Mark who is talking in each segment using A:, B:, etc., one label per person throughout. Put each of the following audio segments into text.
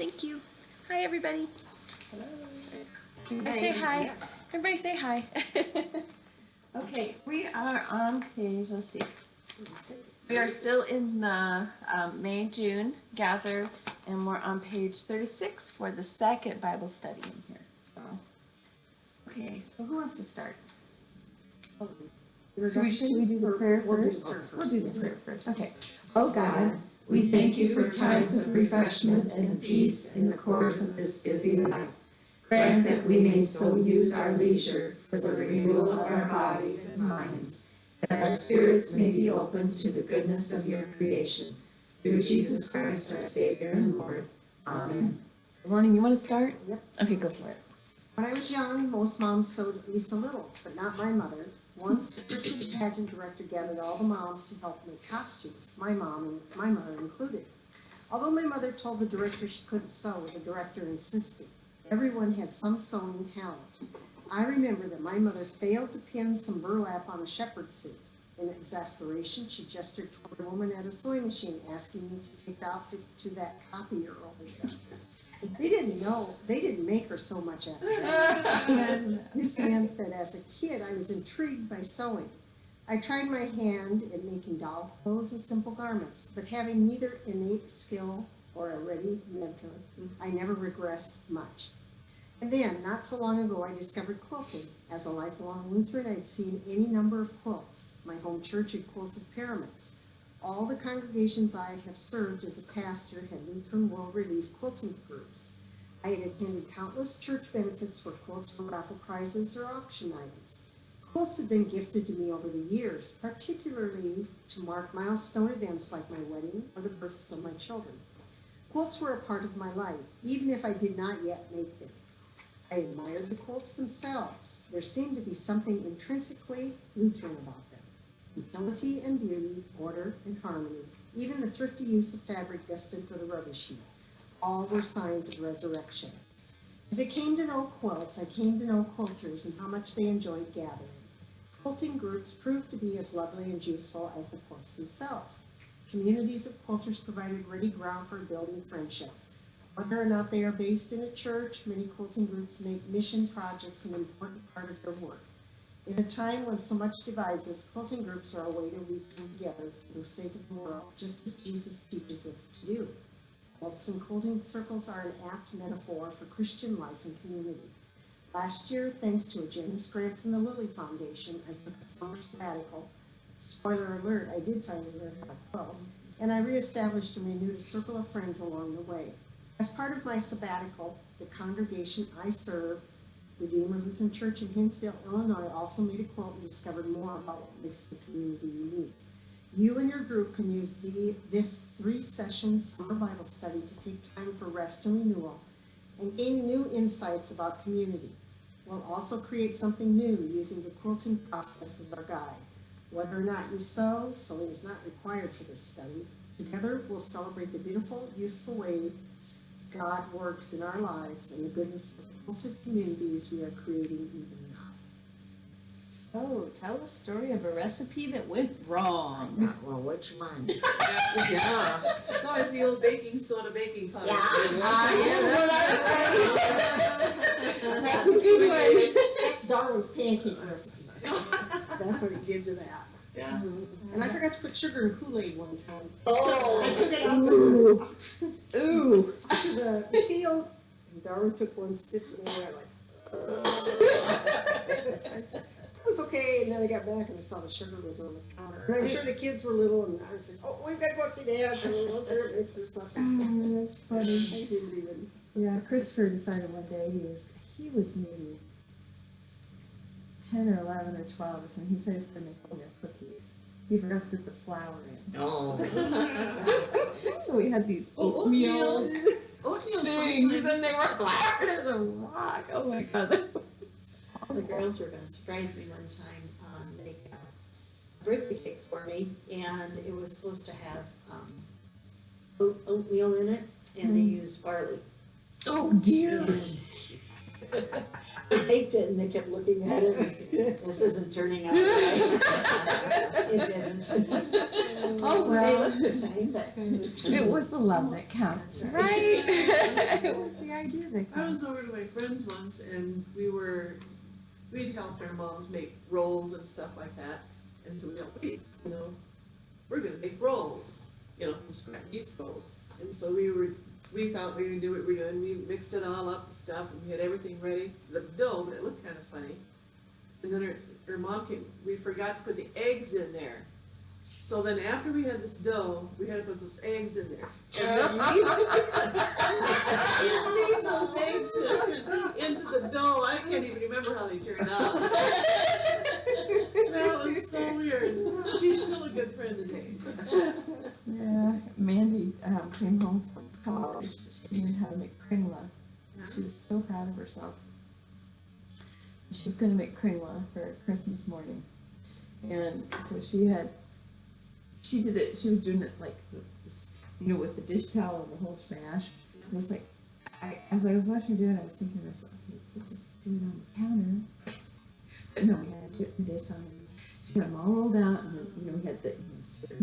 A: Thank you. Hi, everybody.
B: Hello.
A: I say hi. Everybody say hi.
B: Okay, we are on page, let's see. We are still in the May-June gather, and we're on page 36 for the second Bible study in here. So, okay, so who wants to start? Should we do the prayer first? We'll do the prayer first. Okay.
C: Oh God, we thank you for times of refreshment and peace in the course of this busy life. Grant that we may so use our leisure for the renewal of our bodies and minds, that our spirits may be open to the goodness of your creation. Through Jesus Christ, our Savior and Lord. Amen.
B: Good morning. You want to start?
D: Yep.
B: Okay, go for it.
D: When I was young, most moms sewed at least a little, but not my mother. Once, the Christmas pageant director gathered all the moms to help make costumes, my mom and my mother included. Although my mother told the director she couldn't sew, the director insisted. Everyone had some sewing talent. I remember that my mother failed to pin some burlap on a shepherd suit. In exasperation, she gestured toward a woman at a sewing machine, asking me to take the outfit to that copier over there. They didn't make her so much after that. This meant that as a kid, I was intrigued by sewing. I tried my hand at making doll clothes and simple garments, but having neither innate skill or a ready mentor, I never regressed much. And then, not so long ago, I discovered quilting. As a lifelong Lutheran, I'd seen any number of quilts. My home church had quilted pyramids. All the congregations I have served as a pastor had Lutheran World Relief quilting groups. I had attended countless church benefits where quilts were raffle prizes or auction items. Quilts had been gifted to me over the years, particularly to mark milestone events like my wedding or the births of my children. Quilts were a part of my life, even if I did not yet make them. I admired the quilts themselves. There seemed to be something intrinsically Lutheran about them. Utility and beauty, order and harmony, even the thrifty use of fabric destined for the rubbish heap, all were signs of resurrection. As I came to know quilts, I came to know quilters and how much they enjoyed gathering. Quilting groups proved to be as lovely and useful as the quilts themselves. Communities of quilters provided ready ground for building friendships. Whether or not they are based in a church, many quilting groups make mission projects an important part of their work. In a time when so much divides us, quilting groups are a way to weave together for the sake of the world, just as Jesus teaches us to do. Quilts and quilting circles are an apt metaphor for Christian life and community. Last year, thanks to a generous grant from the Lilly Foundation, I took a summer sabbatical. Spoiler alert, I did finally learn how to quilt, and I reestablished and renewed a circle of friends along the way. As part of my sabbatical, the congregation I serve, Redeemer Lutheran Church in Hinsdale, Illinois, also made a quilt and discovered more about what makes the community unique. You and your group can use this 3-session summer Bible study to take time for rest and renewal and gain new insights about community. We'll also create something new using the quilting process as our guide. Whether or not you sew, sewing is not required for this study. Together, we'll celebrate the beautiful, useful ways God works in our lives and the goodness of the quilted communities we are creating even now.
B: Oh, tell the story of a recipe that went wrong.
C: Well, which one?
E: Yeah. It's always the old baking soda baking powder.
B: That's a good one.
D: That's Darwin's pancake recipe. That's what he did to that.
E: Yeah.
D: And I forgot to put sugar in Kool-Aid one time.
C: Oh.
D: I took it out
B: Ooh.
D: to the field, and Darwin took one sip, and they were like, it was okay, and then I got back and I saw the sugar was on the counter. And I'm sure the kids were little, and I was like, oh, we've got to go see Dad, so let's mix this up.
B: Oh, that's funny.
D: I didn't even.
B: Yeah, Christopher decided one day he was maybe 10 or 11 or 12 or something. He said he was going to make oatmeal cookies. He forgot to put the flour in.
C: Oh.
B: So we had these oatmeal
E: Oatmeal
B: things, and they were flat as a rock. Oh my god.
C: The girls were going to surprise me one time, make a birthday cake for me, and it was supposed to have oatmeal in it, and they used barley.
B: Oh dear.
C: baked it and they kept looking at it, and this isn't turning out right. It didn't.
B: Oh,
C: They
B: well.
C: look the same, but.
B: It was the love that counts, right? It was the idea that
E: I
B: counts.
E: was over to my friend's once and we'd helped our moms make rolls and stuff like that. And so we thought, wait, we're gonna make rolls, from scratch, yeast rolls. And so we thought we knew what we were doing. We mixed it all up and stuff and we had everything ready. The dough, but it looked kind of funny. And then her mom came, we forgot to put the eggs in there. So then after we had this dough, we had to put those eggs in there. And then we leave those eggs into the dough. I can't even remember how they turned out. That was so weird. She's still a good friend today.
B: Yeah, Mandy came home from college. She learned how to make kringla. She was so proud of herself. She was going to make kringla for Christmas morning. And so she did it, she was doing it like, with the dish towel and the whole smash. And it's like, as I was watching her do it, I was thinking to myself, okay, we could just do it on the counter. But no, we had to do it in the dish towel. She got them all rolled out, and then, we had the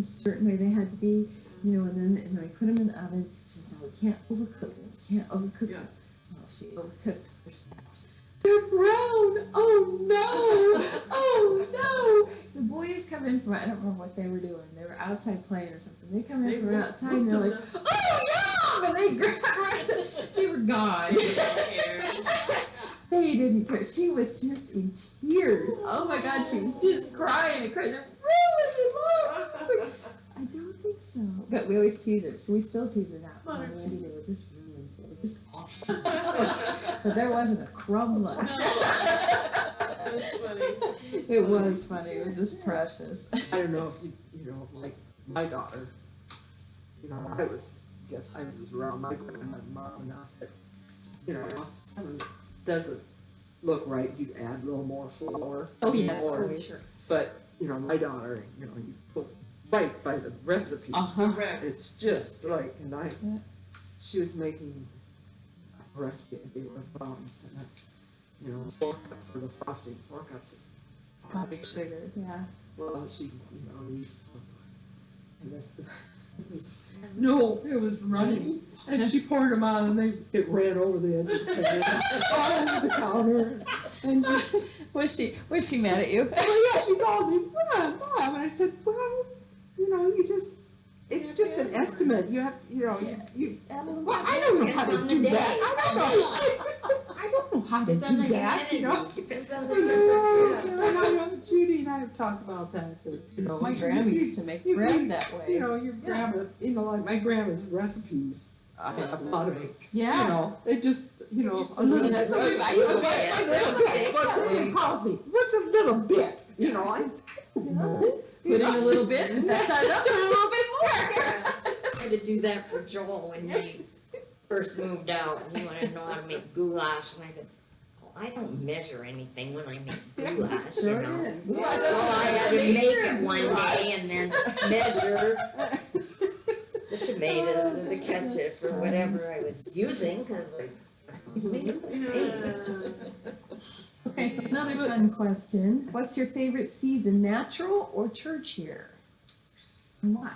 B: certain way they had to be, and then we put them in the oven. She says, no, we can't overcook them. We can't overcook them. Well, she overcooked the first batch. They're brown! Oh no! Oh no! The boys come in from, I don't remember what they were doing. They were outside playing or something. They come in from outside and they're like, oh yeah! And they grabbed it. They were gone. They didn't care. She was just in tears. Oh my God, she was just crying and crying. They're ruined it, Mom! I was like, I don't think so. But we always tease her, so we still tease her now. Oh, Mandy, they were just ruined. They were just awful. But there wasn't a crumb left.
E: It was funny.
B: It was funny. It was just precious.
F: I don't know if like my daughter, guess I was around my grandma and mom enough that, if something doesn't look right, you add a little more flour.
B: Oh, yes.
F: Or,
B: Oh, sure.
F: But, my daughter, you put right by the recipe.
E: Correct.
F: It's just like, and she was making a recipe, they were buns, and 4 cups for the frosting, 4 cups of
B: Powdered sugar, yeah.
F: well, she, used, and no, it was running, and she poured them on, and it ran over the edge of the pan, all over the counter, and just,
B: Was she mad at you?
F: well, yeah, she called me, Mom, and I said, well, it's just an estimate, you have, well, I don't know how to do that, I don't know how to do that,
C: Depends on
F: Judy and I have talked about that,
B: My grandma used to make bread that way.
F: your grandma, like my grandma's recipes, I have a lot of it.
B: Yeah.
F: It just,
B: I used to watch my grandma bake that way.
F: Grandma calls me, what's a little bit, I don't know.
B: Put in a little bit, if that's not enough, put in a little bit more.
G: I had to do that for Joel when he first moved out, and he wanted to know how to make goulash, and I said, oh, I don't measure anything when I make goulash, So I had to make it one day and then measure the tomatoes and the ketchup or whatever I was using, cause I was making a mistake.
B: Okay, so another fun question. What's your favorite season, natural or church year? And why?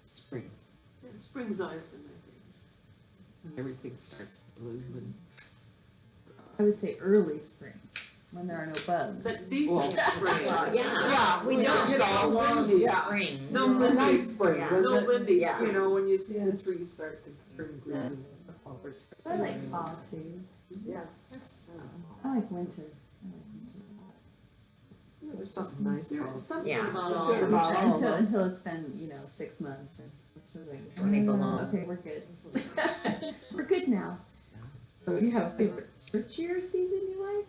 F: Spring,
E: Spring's always been my favorite.
F: when everything starts to bloom and.
B: I would say early spring, when there are no bugs.
E: But decent spring.
G: Yeah, we don't get a long spring.
E: No,
F: A nice spring,
G: Yeah.
F: no windy,
G: Yeah.
F: when you see the trees start to turn green and the flowers.
B: I like fall too.
D: Yeah, that's,
B: I like winter.
F: There's something nice about it.
E: Something
G: Yeah.
E: about all
F: Good
E: of
F: about
E: it.
F: all
B: Until it's been, 6 months and so
G: They belong.
B: okay, we're good. We're good now. So you have a favorite church year season you like?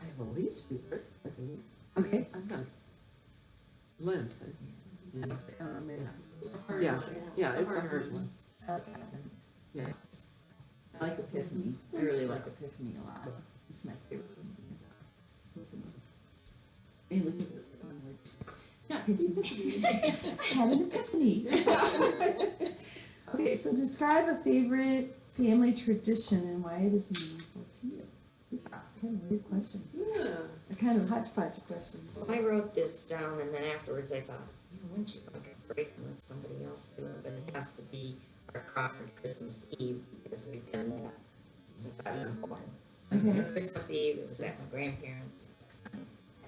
F: I have a least favorite, I think.
B: Okay.
F: I'm not. Lent. Yeah,
E: It's a hard
F: yeah,
E: one.
F: yeah, it's a hard one. Yeah.
B: I like Epiphany. I really like Epiphany a lot. It's my favorite. Epiphany. Mainly because it's a fun word. I had an epiphany. Okay, so describe a favorite family tradition and why it is meaningful to you. These are kind of weird questions.
E: Yeah.
B: They're kind of hodgepodge of questions.
G: So I wrote this down and then afterwards I thought, wouldn't you like a break and let somebody else do it? But it has to be our Crawford Christmas Eve because we've done that since I was born.
B: Okay.
G: Christmas Eve, it was at my grandparents', at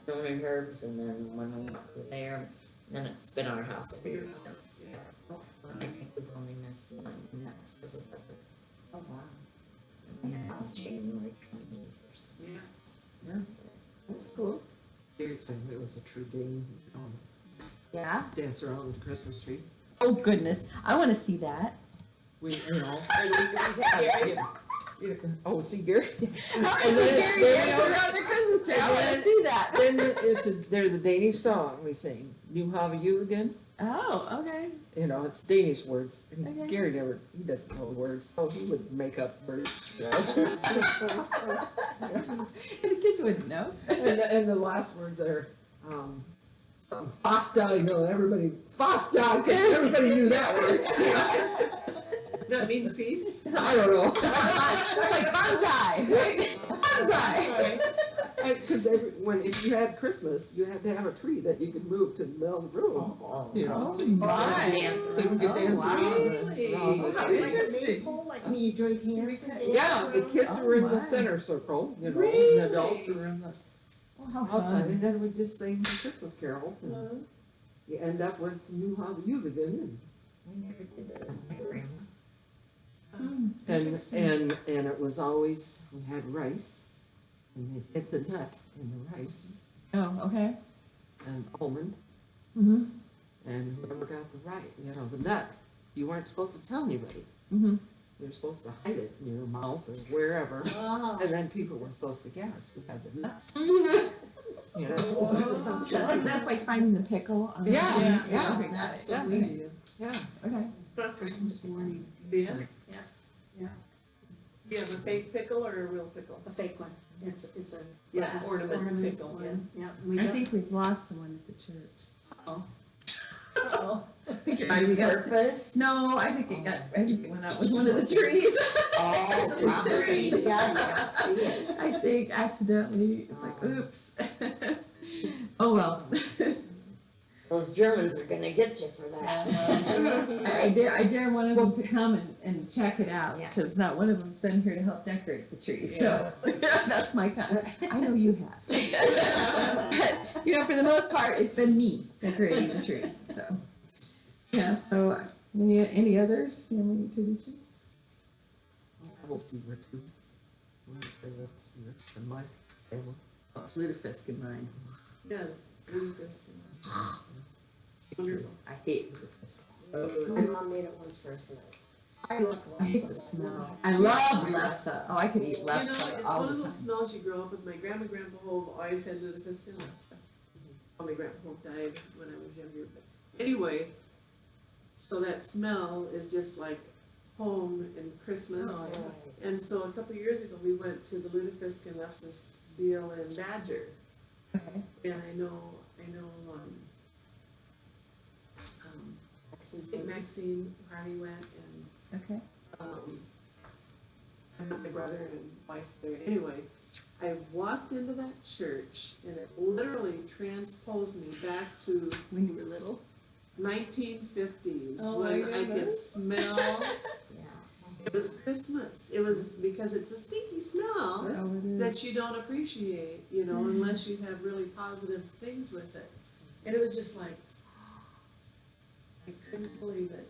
G: Nona and Herb's, and then when we were there, and then it's been our house every year since. I think we've only missed one, and that's because of the,
B: Oh, wow.
G: yeah, it was January 28th or something.
E: Yeah.
B: That's cool.
F: Gary's family was a true Dane,
B: Yeah?
F: dance around the Christmas tree.
B: Oh, goodness. I want to see that.
F: We, oh, see Gary?
B: I want to
F: And
B: see
F: then-
B: Gary
F: then-
B: dance around the Christmas tree. I want to see that.
F: Then there's a Danish song we sing, Nu Have You Again.
B: Oh, okay.
F: You know, it's Danish words. And
B: Okay.
F: Gary he doesn't know the words, so he would make up words. You know?
B: And the kids wouldn't know.
F: And the last words are, some Fasta, you know, Fasta, because everybody knew that word.
E: Does that mean feast?
F: I don't know.
B: It's like bonsai, right? Bonsai.
F: Because if you had Christmas, you had to have a tree that you could move to the middle of the room.
G: Oh,
F: You know,
B: Oh,
F: so you could
B: my.
G: dance
F: so you could dance
B: wow.
F: around
E: Really?
F: the
B: How
F: tree.
D: Like a
B: interesting.
D: maypole, like when you joined hands and danced
F: Yeah, the
D: around?
F: kids
B: Oh,
F: were in
B: my.
F: the center circle, you know,
E: Really?
F: and the adults were in the
B: Oh, how
F: outside,
B: fun.
F: and then we'd just sing the Christmas carols, and
E: Uh,
F: you end up with Nu Have You Again.
G: we never did that with my grandma.
F: And it was always, we had rice, and we hit the nut in the rice,
B: Oh, okay.
F: and almond,
B: Mm-hmm.
F: and whoever got the right, you know, the nut, you weren't supposed to tell anybody.
B: Mm-hmm.
F: You were supposed to hide it in your mouth or wherever,
D: Oh.
F: and then people were supposed to guess who had the nut, you know?
B: Like, that's like finding the pickle. On the
F: Yeah,
B: tree.
F: yeah.
B: Okay, got
D: That's
B: it.
D: what we do.
F: Yeah,
B: Okay.
D: Christmas morning.
E: Yeah?
D: Yeah.
E: Do you have a fake pickle or a real pickle?
D: A fake one. It's a
E: Yeah,
D: glass
E: ornament pickle,
D: one. Yeah. we
B: I
D: don't-
B: think we've lost the one at the church.
D: Uh-oh.
B: On
G: Purpose?
B: No, I think it went out with one of the trees.
G: Oh,
D: It was
G: probably.
D: green. Yeah, you can't see it.
B: I think accidentally, it's like, oops. Oh, well.
G: Those Germans are gonna get you for that.
B: I dare one of them to come and check it out,
G: Yeah.
B: because not one of them's been here to help decorate the tree, so that's my kind. I know you have. You know, for the most part, it's been me decorating the tree, so. Yeah, so, any others, family traditions?
F: we'll see where to. We'll say that's in my family.
B: Oh, it's lutefisk in mine.
E: Yeah, Lucas. Wonderful.
B: I hate lutefisk.
D: My mom made it once for us tonight. I love
B: I hate the smell. I love lefse. Oh, I could eat
E: You know,
B: lefse
E: it's
B: all
E: one of
B: the
E: those
B: time.
E: smells you grow up with. My grandma, Grandpa Hove always had lutefisk and lefse. Well, my Grandpa Hove died when I was younger, but anyway, so that smell is just like home and Christmas.
G: Oh,
E: And so a couple of years ago, we went to the lutefisk and lefse deal in Badger,
B: Okay.
E: and I know, I think Maxine Harney went, and
B: Okay.
E: I met my brother and wife there. Anyway, I walked into that church and it literally transposed me back to
B: When you were little.
E: 1950s
B: Oh my
E: when I could
B: goodness.
E: smell.
G: Yeah.
E: It was Christmas. It was because it's a stinky smell
B: Oh, it is.
E: that you don't appreciate, you know, unless you have really positive things with it. And it was just like, I couldn't believe it.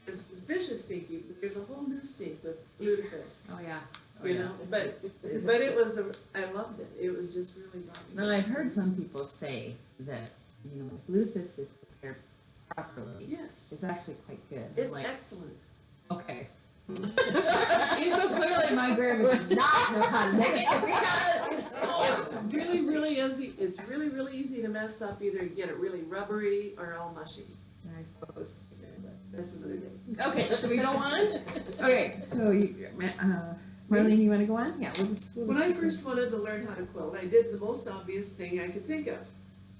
E: Because the fish is stinky, but there's a whole new stink with lutefisk.
B: Oh, yeah. Oh,
E: You
B: yeah.
E: know, but it was I loved it. It was just really brought me
B: Now,
E: back.
B: I've heard some people say that, you know, if lutefisk is prepared properly,
E: Yes,
B: it's actually quite good.
E: it's
B: Like,
E: excellent.
B: okay. So clearly my grandma did not know how to make it because
E: It's really, really easy. It's really, really easy to mess up. Either get it really rubbery or all mushy.
B: I suppose.
E: But that's another day.
B: Okay, should we go on? Okay, so Marlene, you wanna go on? Yeah, we'll just.
E: When I first wanted to learn how to quilt, I did the most obvious thing I could think of.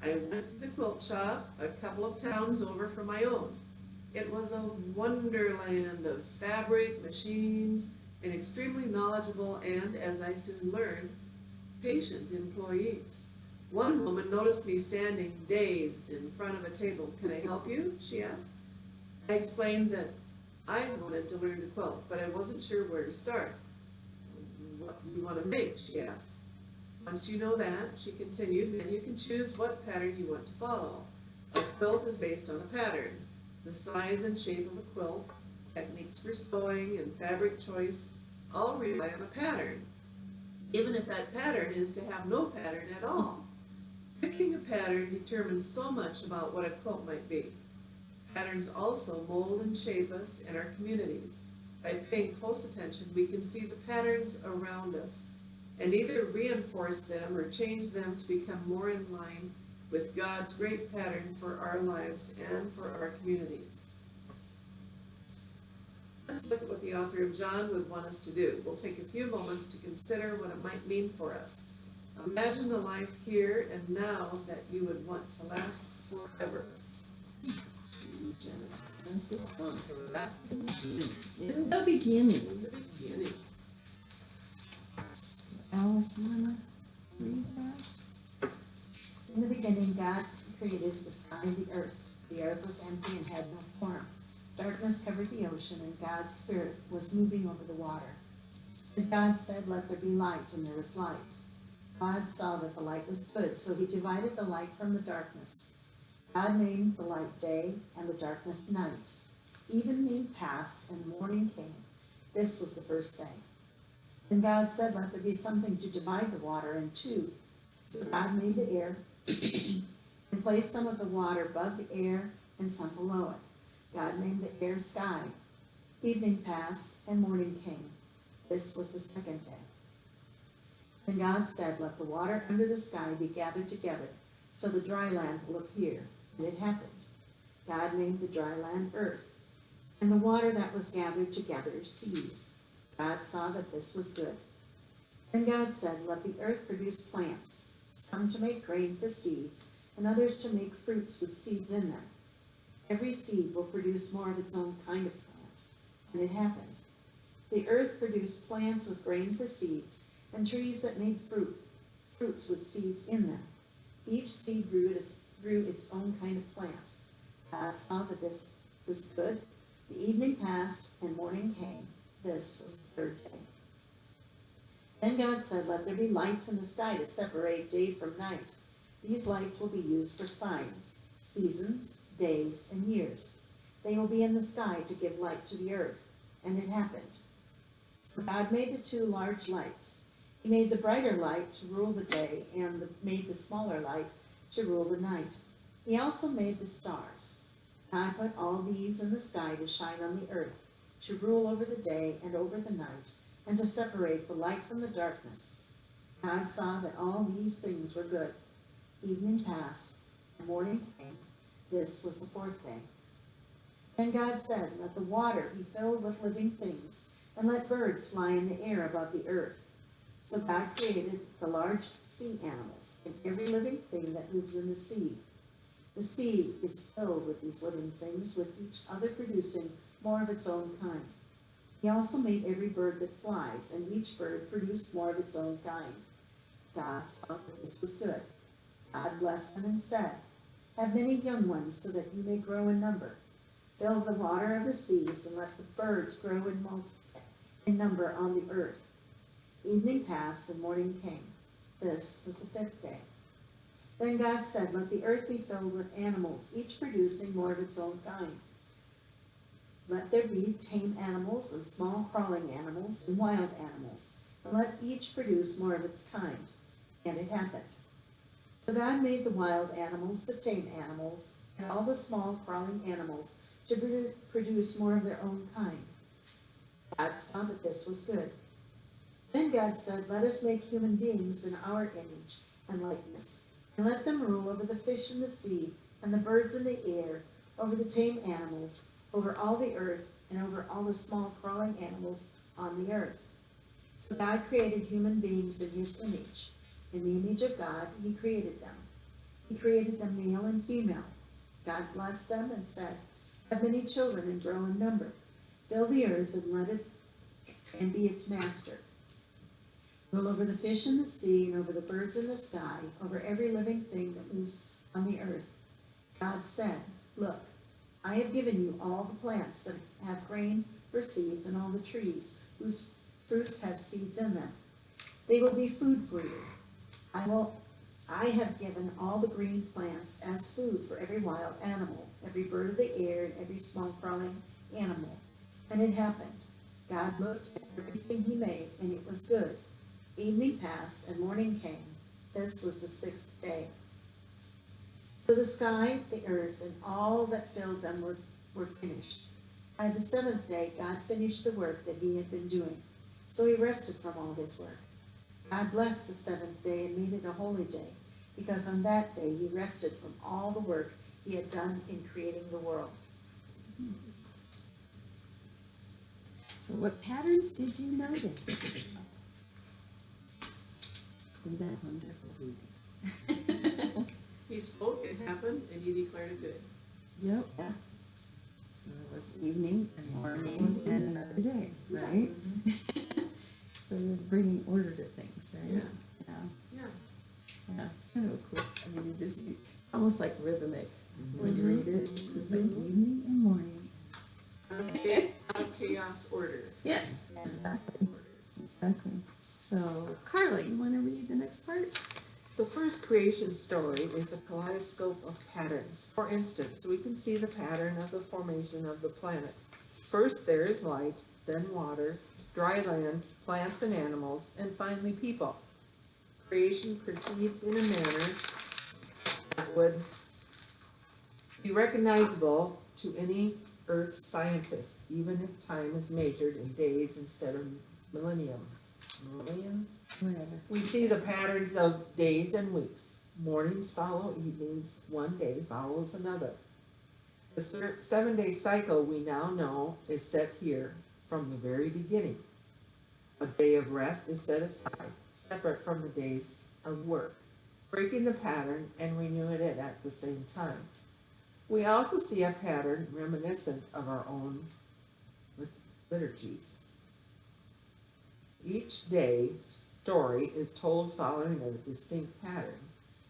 E: I went to the quilt shop a couple of towns over from my own. It was a wonderland of fabric, machines, and extremely knowledgeable and, as I soon learned, patient employees. One woman noticed me standing dazed in front of a table. "Can I help you?" she asked. I explained that I wanted to learn to quilt, but I wasn't sure where to start. "What do you want to make?" she asked. "Once you know that," she continued, "then you can choose what pattern you want to follow. A quilt is based on a pattern. The size and shape of a quilt, techniques for sewing, and fabric choice all rely on a pattern, even if that pattern is to have no pattern at all. Picking a pattern determines so much about what a quilt might be. Patterns also mold and shape us and our communities. By paying close attention, we can see the patterns around us and either reinforce them or change them to become more in line with God's great pattern for our lives and for our communities." Let's look at what the author of John would want us to do. We'll take a few moments to consider what it might mean for us. Imagine a life here and now that you would want to last forever. Genesis.
B: In the beginning.
E: In the beginning.
B: Alice, you wanna read that?
D: In the beginning, God created the sky and the earth. The earth was empty and had no form. Darkness covered the ocean, and God's Spirit was moving over the water. And God said, "Let there be light," and there was light. God saw that the light was good, so he divided the light from the darkness. God named the light day and the darkness night. Evening passed and morning came. This was the first day. Then God said, "Let there be something to divide the water in two." So God made the air and placed some of the water above the air and some below it. God named the air sky. Evening passed and morning came. This was the second day. Then God said, "Let the water under the sky be gathered together, so the dry land will appear." And it happened. God named the dry land earth, and the water that was gathered together seas. God saw that this was good. Then God said, "Let the earth produce plants, some to make grain for seeds, and others to make fruits with seeds in them. Every seed will produce more of its own kind of plant." And it happened. The earth produced plants with grain for seeds, and trees that made fruits with seeds in them. Each seed grew its own kind of plant. God saw that this was good. The evening passed and morning came. This was the third day. Then God said, "Let there be lights in the sky to separate day from night. These lights will be used for signs, seasons, days, and years. They will be in the sky to give light to the earth." And it happened. So God made the two large lights. He made the brighter light to rule the day and made the smaller light to rule the night. He also made the stars. God put all these in the sky to shine on the earth, to rule over the day and over the night, and to separate the light from the darkness. God saw that all these things were good. Evening passed, and morning came. This was the fourth day. Then God said, "Let the water be filled with living things, and let birds fly in the air above the earth." So God created the large sea animals and every living thing that moves in the sea. The sea is filled with these living things, with each other producing more of its own kind. He also made every bird that flies, and each bird produced more of its own kind. God saw that this was good. God blessed them and said, "Have many young ones so that you may grow in number. Fill the water of the seas and let the birds grow in number on the earth." Evening passed and morning came. This was the fifth day. Then God said, "Let the earth be filled with animals, each producing more of its own kind. Let there be tame animals and small crawling animals and wild animals, and let each produce more of its kind." And it happened. So God made the wild animals, the tame animals, and all the small crawling animals to produce more of their own kind. God saw that this was good. Then God said, "Let us make human beings in our image and likeness, and let them rule over the fish in the sea and the birds in the air, over the tame animals, over all the earth, and over all the small crawling animals on the earth." So God created human beings in his image. In the image of God, he created them. He created them male and female. God blessed them and said,
C: Have many children and grow in number. Fill the earth and let it and be its master. Rule over the fish in the sea and over the birds in the sky, over every living thing that moves on the earth. God said, look, I have given you all the plants that have grain for seeds and all the trees whose fruits have seeds in them. They will be food for you. I have given all the green plants as food for every wild animal, every bird of the air, and every small crawling animal. And it happened. God looked at everything he made, and it was good. Evening passed, and morning came. This was the sixth day. So the sky, the earth, and all that filled them were finished. By the seventh day, God finished the work that he had been doing. So he rested from all his work. God blessed the seventh day and made it a holy day, because on that day he rested from all the work he had done in creating the world.
B: So what patterns did you notice? With that wonderful reading.
E: He spoke, it happened, and he declared it good.
B: Yep. Yeah. It was evening and morning and another day, right? So he was bringing order to things, right?
E: Yeah.
B: Yeah.
E: Yeah.
B: Yeah. It's kind of a cool, I mean, it's almost like rhythmic when you read it. It's just like evening and morning.
E: Out of chaos, order.
B: Yes, exactly. Exactly. So, Carla, you want to read the next part?
F: The first creation story is a kaleidoscope of patterns. For instance, we can see the pattern of the formation of the planet. First there is light, then water, dry land, plants and animals, and finally people. Creation proceeds in a manner that would be recognizable to any Earth scientist, even if time is measured in days instead of millennium.
B: Whatever.
F: We see the patterns of days and weeks. Mornings follow evenings, one day follows another. The 7-day cycle we now know is set here from the very beginning. A day of rest is set aside, separate from the days of work, breaking the pattern and renewing it at the same time. We also see a pattern reminiscent of our own liturgies. Each day's story is told following a distinct pattern.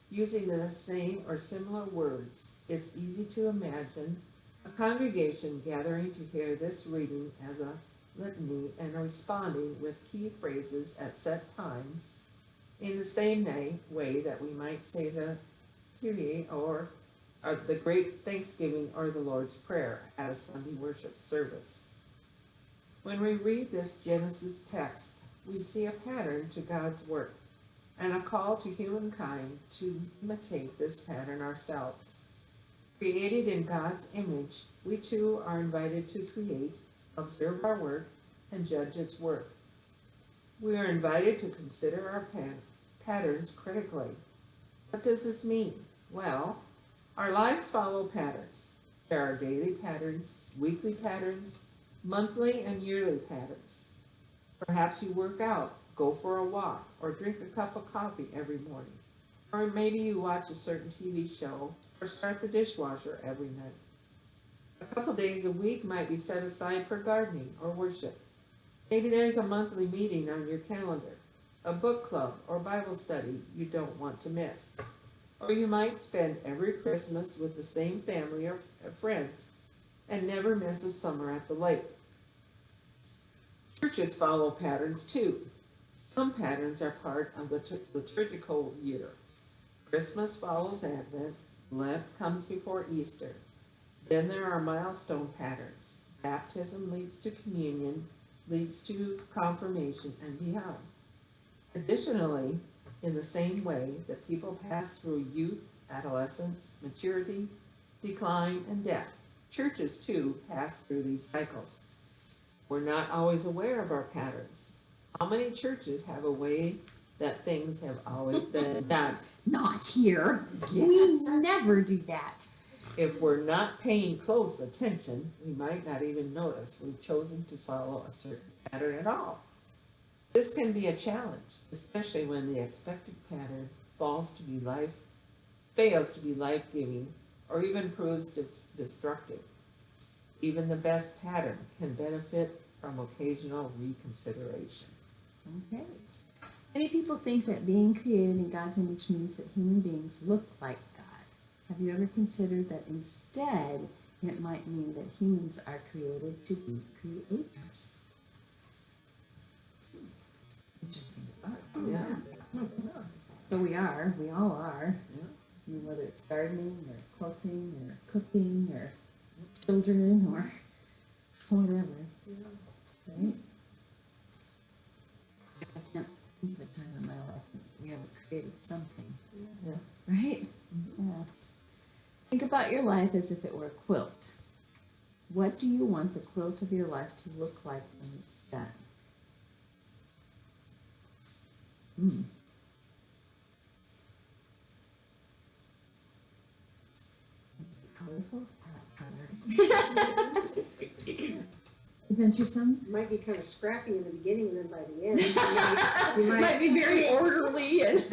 F: Using the same or similar words, it's easy to imagine a congregation gathering to hear this reading as a litany and responding with key phrases at set times in the same way that we might say the Kyrie or the Great Thanksgiving or the Lord's Prayer at a Sunday worship service. When we read this Genesis text, we see a pattern to God's work and a call to humankind to imitate this pattern ourselves. Created in God's image, we too are invited to create, observe our work, and judge its work. We are invited to consider our patterns critically. What does this mean? Well, our lives follow patterns. There are daily patterns, weekly patterns, monthly and yearly patterns. Perhaps you work out, go for a walk, or drink a cup of coffee every morning. Or maybe you watch a certain TV show, or start the dishwasher every night. A couple days a week might be set aside for gardening or worship. Maybe there's a monthly meeting on your calendar, a book club or Bible study you don't want to miss. Or you might spend every Christmas with the same family or friends and never miss a summer at the lake. Churches follow patterns too. Some patterns are part of the liturgical year. Christmas follows Advent, Lent comes before Easter. Then there are milestone patterns. Baptism leads to communion, leads to confirmation, and beyond. Additionally, in the same way that people pass through youth, adolescence, maturity, decline, and death, churches too pass through these cycles. We're not always aware of our patterns. How many churches have a way that things have always been done?
B: Not here.
F: Yes.
B: We never do that.
F: If we're not paying close attention, we might not even notice we've chosen to follow a certain pattern at all. This can be a challenge, especially when the expected pattern fails to be life-giving, or even proves destructive. Even the best pattern can benefit from occasional reconsideration.
B: Okay. Many people think that being created in God's image means that human beings look like God. Have you ever considered that instead it might mean that humans are created to be creators? Interesting thought.
F: Yeah.
B: So we all are.
F: Yeah.
B: I mean, whether it's gardening or quilting or cooking or children or whatever. Right? I can't think of a time in my life that we haven't created something.
F: Yeah.
B: Right? Yeah. Think about your life as if it were a quilt. What do you want the quilt of your life to look like when it's done? Colorful? I like color. Adventuresome?
D: Might be kind of scrappy in the beginning, and then by the end, you
B: Might
D: might
B: be very orderly and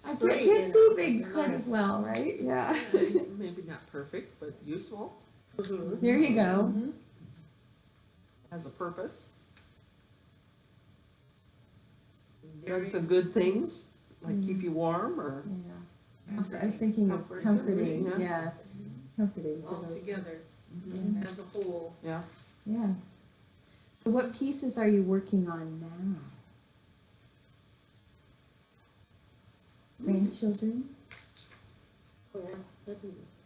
B: I can't see things quite as well, right? Yeah.
E: Maybe not perfect, but useful,
B: There you go.
E: has a purpose.
F: Done some good things, like keep you warm or.
B: Yeah. I was thinking of comforting,
F: Yeah.
B: yeah. Comforting. for
E: All
B: those-
E: together,
B: Yeah.
E: as a whole.
F: Yeah.
B: Yeah. So what pieces are you working on now? Grandchildren?
D: Oh, yeah,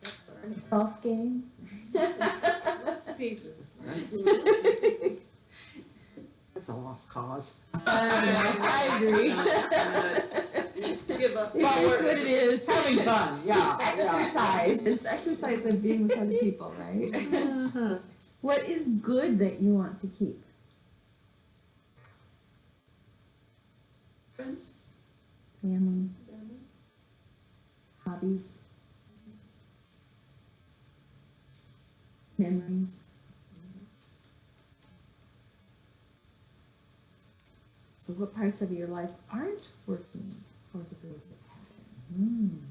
D: that's all right.
B: Golf game?
E: Lots of pieces.
F: That's a lost cause.
B: I agree.
E: Give up.
B: It is what it is.
F: Having fun, yeah.
B: It's exercise. It's exercise of being with other people, right? What is good that you want to keep?
E: Friends,
B: Family,
E: family,
B: hobbies, memories. So what parts of your life aren't working for the good of the pattern?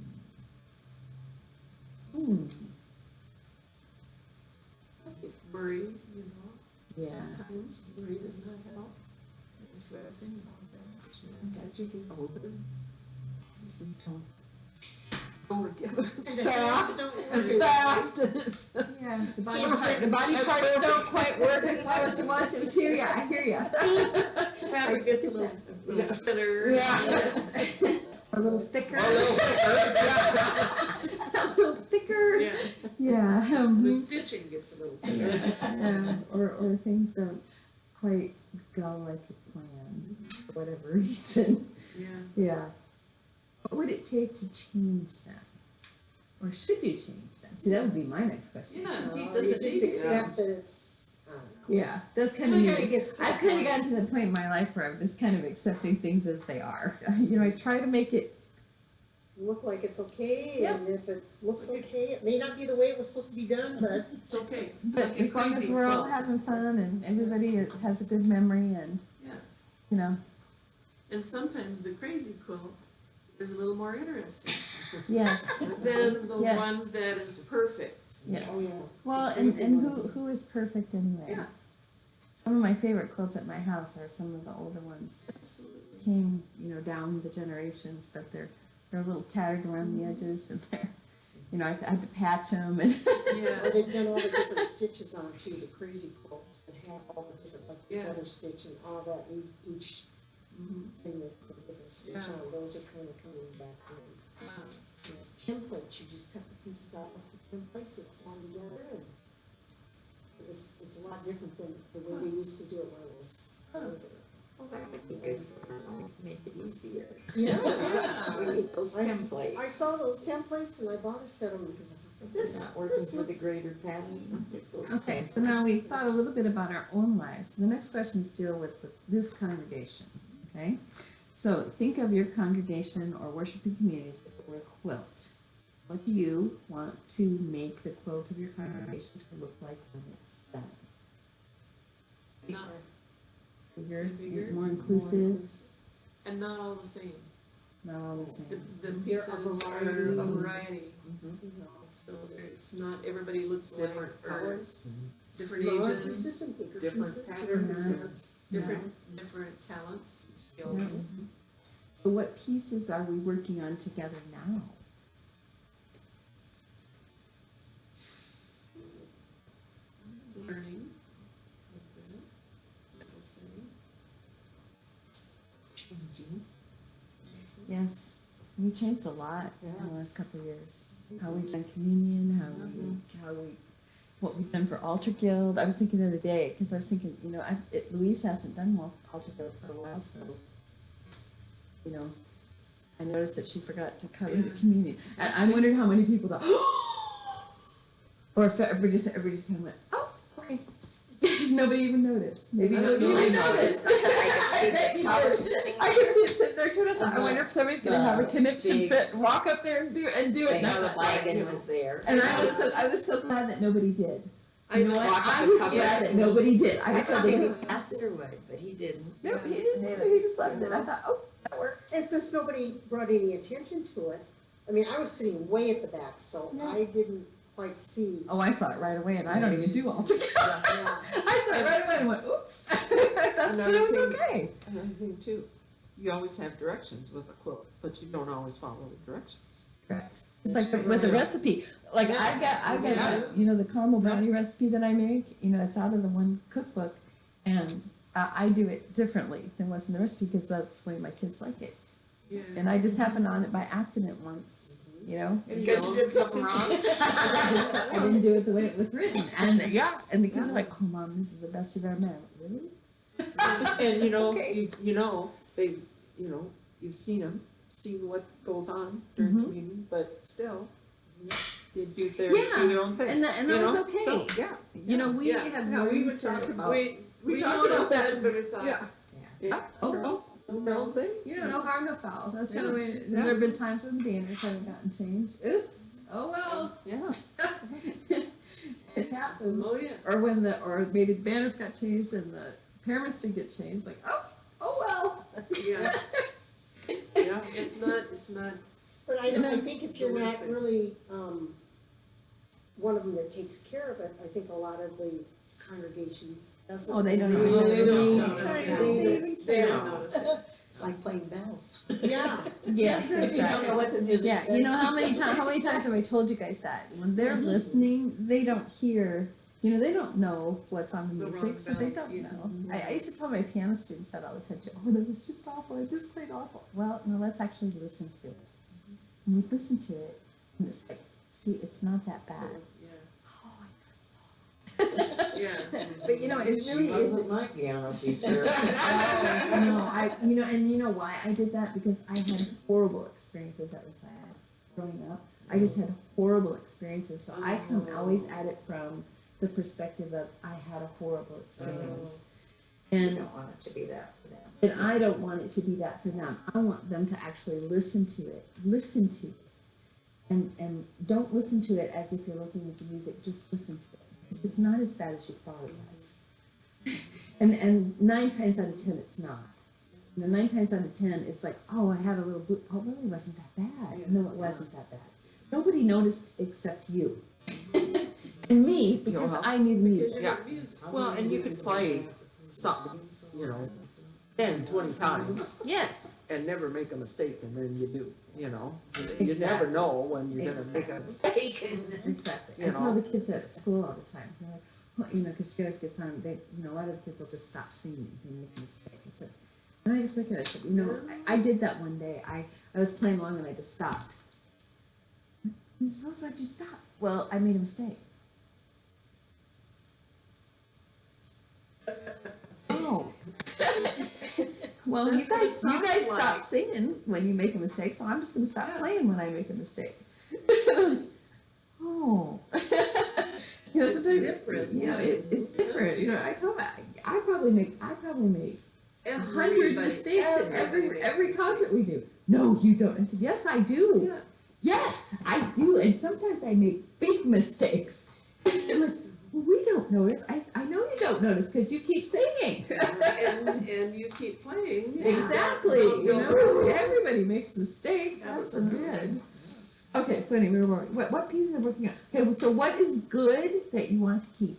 E: I think worry, you know,
B: Yeah.
E: sometimes worry does not help. It's stressing about that.
F: As you get older, this is go together as
D: And the
F: fast,
D: hands don't
F: as
D: work.
F: fast as.
B: Yeah, the body,
D: Yeah.
B: the body
F: That's
B: parts
F: perfect.
B: don't quite work as well as you want them to. Yeah, I hear you.
E: Fabric gets a little thinner.
B: Yes. A little thicker.
F: A little
B: A little thicker.
E: Yeah,
B: Yeah.
E: the stitching gets a little thinner.
B: Or things don't quite go like you planned for whatever reason.
E: Yeah.
B: Yeah. What would it take to change them? Or should you change them? See, that would be my next question.
E: Yeah.
B: Should you-
D: You
B: does it
D: just
B: make you-
D: accept that it's, I don't know.
B: Yeah, that's
D: It
B: kind of
D: kinda
B: me.
D: gets to
B: I've
D: that
B: kind of
D: point.
B: gotten to the point in my life where I'm just kind of accepting things as they are. You know, I try to make it.
D: Look like it's okay,
B: Yep.
D: and if it looks okay, it may not be the way it was supposed to be done, but
E: It's okay. It's
B: But
E: like a
B: as long as
E: crazy
B: we're all
E: quilt.
B: having fun and everybody has a good memory and,
E: Yeah,
B: you know,
E: and sometimes the crazy quilt is a little more interesting
B: yes,
E: than the
B: Yes.
E: one that is perfect.
B: yes.
D: oh yeah.
B: Well,
D: the
B: and
D: crazy
B: who
D: ones.
B: who is perfect anyway?
E: Yeah.
B: Some of my favorite quilts at my house are some of the older ones.
E: Absolutely.
B: Came, you know, down the generations, but they're a little tattered around the edges and they're, you know, I had to patch them and.
E: Yeah.
D: Or they've done all the different stitches on it too, the crazy quilts that have all the different, like the
E: Yeah.
D: feather stitch and all that, each
E: Mhm.
D: thing they've put a different stitch
E: Yeah.
D: on, those are kind of coming back in. Templates, you just cut the pieces out of the templates, it's on together, and it's a lot different than the way they used to do it when it was older.
G: Well, that would be good for us, make it easier.
D: Yeah.
G: We need those
D: I s-
G: templates.
D: I saw those templates and I bought a set of them because I thought, this,
G: Not working
D: this
G: for the
D: looks.
G: greater pattern.
B: Okay, so now we've thought a little bit about our own lives. The next questions deal with this congregation, okay? So think of your congregation or worshiping communities if it were a quilt. What do you want to make the quilt of your congregation to look like when it's done?
E: Not
B: Bigger,
E: Bigger,
B: more inclusive?
E: and not all the same.
B: not all the same.
E: The
D: They're
E: pieces
D: a
E: are
D: variety.
E: a variety,
B: Mhm.
E: you know, so it's not, everybody looks
F: Different
E: like, or
F: colors and
E: different
D: Smaller
E: ages,
D: pieces and bigger
F: different
D: pieces.
F: patterns and.
E: different talents, skills.
B: Yeah. So what pieces are we working on together now?
E: Learning. Listening.
F: Changing.
B: Yes, we changed a lot
F: Yeah.
B: in the last couple of years. How we've done communion, how we, what we've done for Altar Guild. I was thinking the other day, because I was thinking, you know, Louise hasn't done Altar Guild for a while, so, you know, I noticed that she forgot to cover the communion. And I'm wondering how many people thought, or if everybody just kind of went, oh, okay. Nobody even noticed. Maybe nobody even noticed. I bet you did. I could see it sitting there too. I wonder if somebody's gonna have a conniption
G: Big-
B: fit, walk up there and do it.
G: They
B: And
G: know the wagon was there.
B: I was so glad that nobody did.
E: I
B: You know
E: know,
B: what?
G: walk up
B: I
G: and
B: was
G: cover
B: glad
G: it.
B: that nobody did. I
G: I
B: was
G: thought
B: they
G: maybe
B: just,
G: Pastor would, but he didn't.
B: no, he didn't. He just left it. I thought, oh, that works.
D: And since nobody brought any attention to it, I mean, I was sitting way at the back, so
B: Yeah.
D: I didn't quite see.
B: Oh, I saw it right away, and I don't even do Altar Guild.
D: Yeah.
B: I saw it right away and went, oops. But it was okay.
F: Another thing too, you always have directions with a quilt, but you don't always follow the directions.
B: Correct. It's like with a recipe. Like I got you know, the caramel brownie recipe that I make. You know, it's out of the one cookbook, and I do it differently than what's in the recipe because that's the way my kids like it.
E: yeah.
B: And I just happened on it by accident once. You know,
G: Because you did something wrong.
B: I didn't do it the way it was written, and and the kids are like, "Oh, Mom, this is the best you've ever made." Really?
F: And you know,
B: Okay.
F: you know, you've seen what goes on during
B: Mhm.
F: communion, but still, they do
B: Yeah,
F: do their own thing.
B: And that
F: you know?
B: was okay.
F: So, yeah.
B: You know, we
E: Yeah.
B: have
F: Yeah, we
B: learned
F: would talk
B: to.
F: about.
E: We
F: talked
E: noticed
F: about
E: that, but we thought,
F: Yeah. Yeah.
B: Oh,
F: Their own thing.
B: you know, no harm, no foul. That's kind of the way.
F: Yeah.
B: There have been times when banners haven't gotten changed. Oops. Oh well.
F: Yeah.
B: It happens.
E: oh yeah.
B: Or when or maybe the banners got changed and the pyramids did get changed. Like, oh well.
E: Yeah, yeah, it's not,
D: But I
B: And
D: don't, I
B: then-
D: think if you're not really, one of them that takes care of it, I think a lot of the congregation doesn't.
B: Oh, they don't know.
E: They don't
D: really
E: notice
D: try
E: it.
D: to read it.
E: they don't notice it.
C: It's like playing bells.
D: Yeah.
B: Yes,
C: You don't
B: exactly.
C: know what the music
B: Yeah,
C: says.
B: you know how many times have I told you guys that when they're listening, they don't hear. You know, they don't know what's on the
E: The
B: music,
E: wrong
B: so they
E: belt,
B: don't
E: yeah.
B: know. I used to tell my piano students that all the time. Oh, that was just awful. I just played awful. Well, no, let's actually listen to it. And we listen to it, and it's like, see, it's not that bad.
E: Yeah,
B: But you know, it
G: She
B: really is.
G: wasn't my piano teacher.
B: No, you know why I did that? Because I had horrible experiences at recitals growing up. I just had horrible experiences, so I come always at it from the perspective of I had a horrible experience.
G: You
B: And
G: don't want it to be that for them.
B: and I don't want it to be that for them. I want them to actually listen to it. Listen to it. And don't listen to it as if you're looking at the music, just listen to it. Because it's not as bad as you thought it was. And 9 times out of 10 it's not. You know, 9 times out of 10 it's like, oh, I had a little blue, oh, it really wasn't that bad. No, it wasn't that bad. Nobody noticed except you. And me, because I knew the music.
F: Yeah. Well, and you could play something, 10, 20 times
B: Yes.
F: and never make a mistake, and then you do, You
B: Exactly.
F: never know when you're gonna make a mistake.
B: Exactly.
F: You
B: I tell
F: know.
B: the kids at school all the time. They're like, well, because she always gets on. They, a lot of the kids will just stop singing if they make a mistake. It's like, and I just look at it. I said, I did that one day. I was playing along and I just stopped. And so why'd you stop? Well, I made a mistake. Oh. Well,
E: That's what it
B: you guys
E: sounds
B: stop
E: like.
B: singing when you make a mistake, so I'm just gonna stop
E: Yeah.
B: playing when I make a mistake. Oh.
E: It's
B: sometimes,
E: different,
B: it's different. I told her I probably make 100
E: Everybody-
B: mistakes at
E: everybody makes
B: every concert we
E: mistakes.
B: do. No, you don't. I said, yes, I do.
E: Yeah.
B: Yes, I do. And sometimes I make big mistakes. And like, well, we don't notice. I know you don't notice because you keep singing.
E: And you keep playing.
B: Exactly.
E: Don't
B: You
E: go
B: know,
E: wrong.
B: everybody makes mistakes. That's
E: Absolutely.
B: good. Okay, so anyway, what pieces are working on? Okay, so what is good that you want to keep?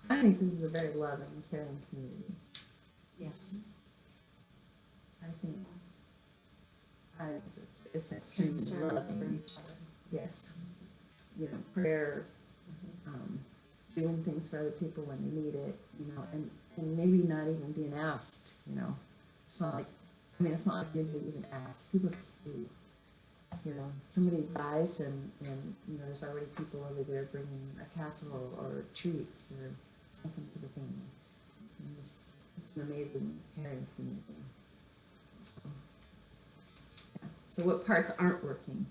B: I think this is a very loving, caring community.
D: Yes.
B: I think it's extremely
D: Concern
B: loving.
D: for each other.
B: Yes. You know, prayer, doing things for other people when they need it, you know, and maybe not even being asked, you know. It's not like, I mean, it's not like kids that even ask. People just do. You know, somebody dies and you know, there's already people over there bringing a casserole or treats or something to the family. And it's an amazing, caring community. So what parts aren't working?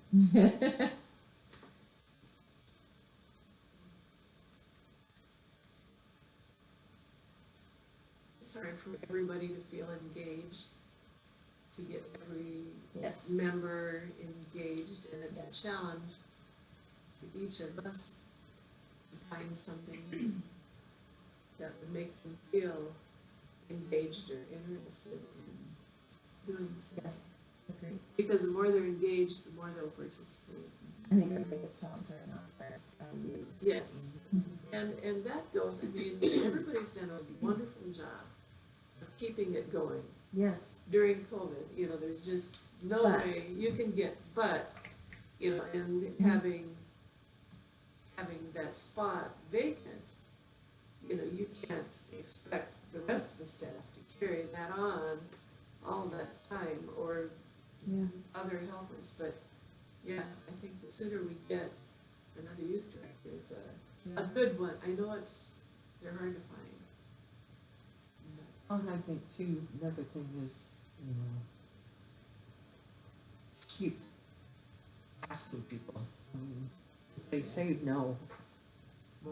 E: It's hard for everybody to feel engaged, to get every
B: Yes.
E: member engaged, and it's
B: Yes.
E: a challenge to each of us to find something that would make them feel engaged or interested in doing stuff.
B: Yes. Agreed.
E: Because the more they're engaged, the more they'll participate.
B: I think our biggest challenge right now is our youth.
E: Yes, and that goes, I mean, everybody's done a wonderful job of keeping it going.
B: Yes.
E: During COVID, you know, there's just no
B: But.
E: way you can get, you know, and having that spot vacant, you know, you can't expect the rest of the staff to carry that on all that time, or
B: Yeah.
E: other helpers, but yeah, I think the sooner we get another youth director, it's a good one. I know they're hard to find.
F: And I think too, another thing is, you know, keep asking people. I mean, if they say no,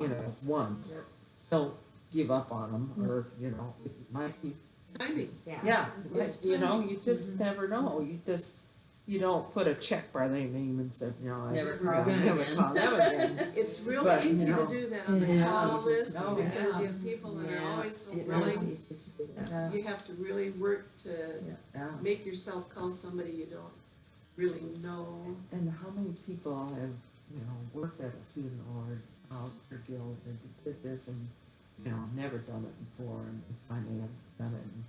F: you know, once, don't give up on them, or, you know, it might be,
E: Timing.
F: yeah,
E: It's
F: you know,
E: timing.
F: you just never know, you don't put a check by their name and say, no, I
B: Never
F: never
B: call them again.
F: call them again.
E: It's real
F: But,
E: easy
F: you
E: to
F: know,
E: do that on
B: it
E: the
B: is
E: call
B: easy
E: list,
B: to do
E: because
B: that.
E: you have people that are always so
B: It is
E: willing.
B: easy to do that.
E: You have to really work to
F: Yeah.
E: make yourself call somebody you don't really know.
F: And how many people have, you know, worked at a funeral or or guild and did this and, you know, never done it before and finally have done it and,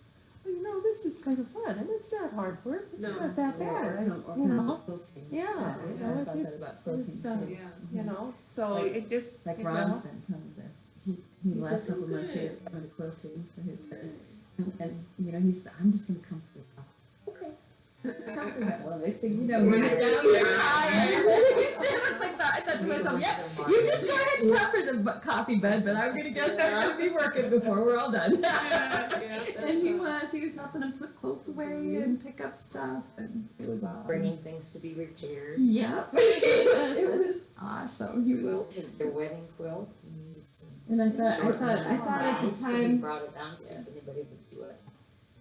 F: well, you know, this is kind of fun and it's not hard work, it's
E: No.
F: not that
B: Yeah, I
F: bad.
B: don't
F: You know?
B: organize quilting.
F: Yeah, you
B: I
F: know,
B: thought that
F: it's,
B: about quilting
F: it's,
B: too.
E: Yeah.
F: you know, so
B: Like-
F: it just,
B: Like
F: you know.
B: Ron's been coming to, he
E: He
B: last
E: does
B: couple months he was
E: good.
B: coming to quilting, so he's been, and, you know, I'm just gonna come for the coffee. Okay. Come for that. Well, next thing you know, he's down there tired. It's like that. I thought to myself, yep, you just go ahead and come for the coffee, bud, but I'm gonna guess I'm gonna be working before we're all done. And he was helping him put quilts away and pick up stuff, and it was awesome.
G: Bringing things to be repaired.
B: Yep. It was awesome. He was,
G: Quilt, their wedding quilt.
B: and I thought at the
G: He
B: time,
G: brought it down to see if anybody would do it.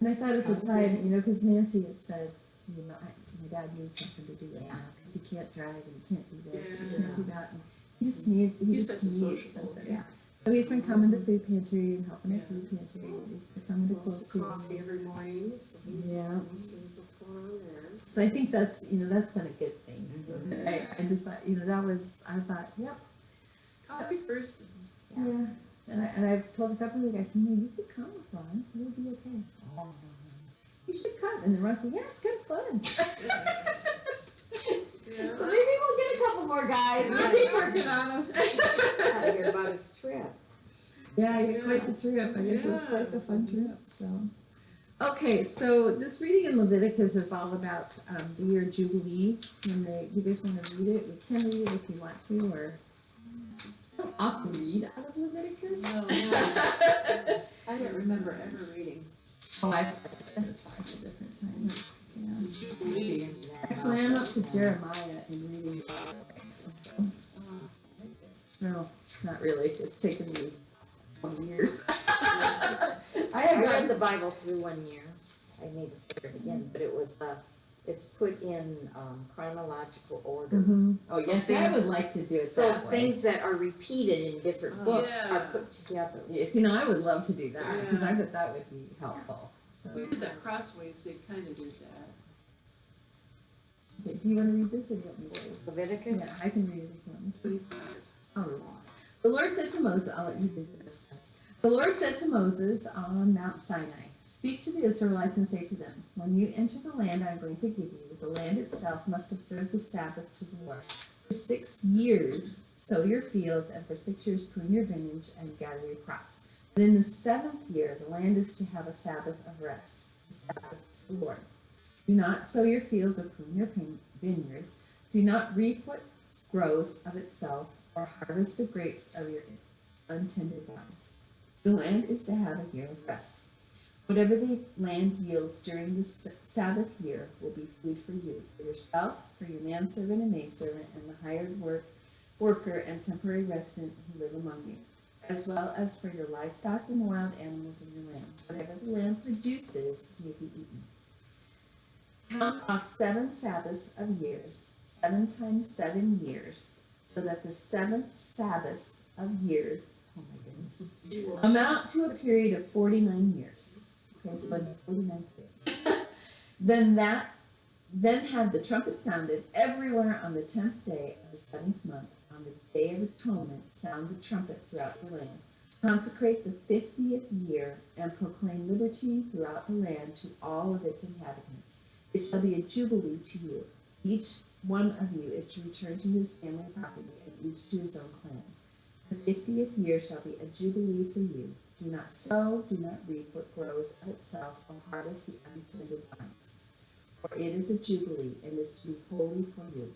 B: and I thought at the time, you know, because Nancy had said, you know, my dad needs something to do right now, because he can't drive and he can't do this and he can't do that, and he just needs,
E: He's
B: just
E: such a
B: needs
E: sociable,
B: something.
E: yeah.
B: So he's been coming to food pantry and helping at food pantry, and he's been coming to
D: Goes to
B: quilting.
D: coffee every morning, so
B: Yeah.
D: he sees what's going on there.
B: So I think that's, you know, that's been a good thing. I just thought, you know, I thought, yep,
E: Coffee first.
B: yeah. And I've told a couple of the guys, you know, you could come with Ron, it'll be okay. You should come. And then Ron said, yeah, it's kind of fun.
E: Yeah.
B: So maybe we'll get a couple more guys. We'll keep working on them.
G: I hear about his trip.
B: Yeah, you had quite the trip. I guess it was quite the fun trip. So, okay, so this reading in Leviticus is all about the year Jubilee. And you guys want to read it? We can read it if you want to, or I don't often read out of Leviticus.
E: No, I don't remember ever reading.
B: Oh, I've read it 5 different times. Yeah.
E: Jubilee.
B: Actually, I'm up to Jeremiah in reading. No, not really. It's taken me 20 years. I
G: I
B: have
G: read
B: gotten
G: the Bible through one year. I need to start again, but it it's put in, chronological order.
B: Oh,
G: So
B: yes, I
G: things-
B: would like to do it
G: So
B: that way.
G: things that are repeated in different books are
E: Yeah.
G: put together.
B: Yes, I would love to do that, because I
E: Yeah.
B: bet that would be helpful, so.
E: We did that crossways, they kinda did that.
B: Okay, do you wanna read this, or do you want me to read it?
G: Leviticus?
B: Yeah, I can read it if you want me to.
E: 25.
B: I'll read it. The Lord said to Moses, I'll let you read this one. The Lord said to Moses on Mount Sinai, speak to the Israelites and say to them, when you enter the land I am going to give you, the land itself must observe the Sabbath to the Lord. For 6 years sow your fields, and for 6 years prune your vineyards and gather your crops. But in the 7th year, the land is to have a Sabbath of rest, a Sabbath to the Lord. Do not sow your fields or prune your vineyards. Do not reap what grows of itself, or harvest the grapes of your untended vines. The land is to have a year of rest. Whatever the land yields during the Sabbath year will be food for you, for yourself, for your manservant and maidservant, and the hired worker and temporary resident who live among you, as well as for your livestock and wild animals in your land. Whatever the land produces may be eaten. Count off 7 Sabbaths of years, 7 times 7 years, so that the 7th Sabbath of years, oh my goodness, amount to a period of 49 years. Okay, so 49 years. Then have the trumpet sounded everywhere on the 10th day of the 7th month. On the Day of Atonement, sound the trumpet throughout the land. Consecrate the 50th year and proclaim liberty throughout the land to all of its inhabitants. It shall be a jubilee to you. Each one of you is to return to his family property, and each to his own clan. The 50th year shall be a jubilee for you. Do not sow, do not reap what grows of itself, or harvest the untended vines. For it is a jubilee, and is to be holy for you.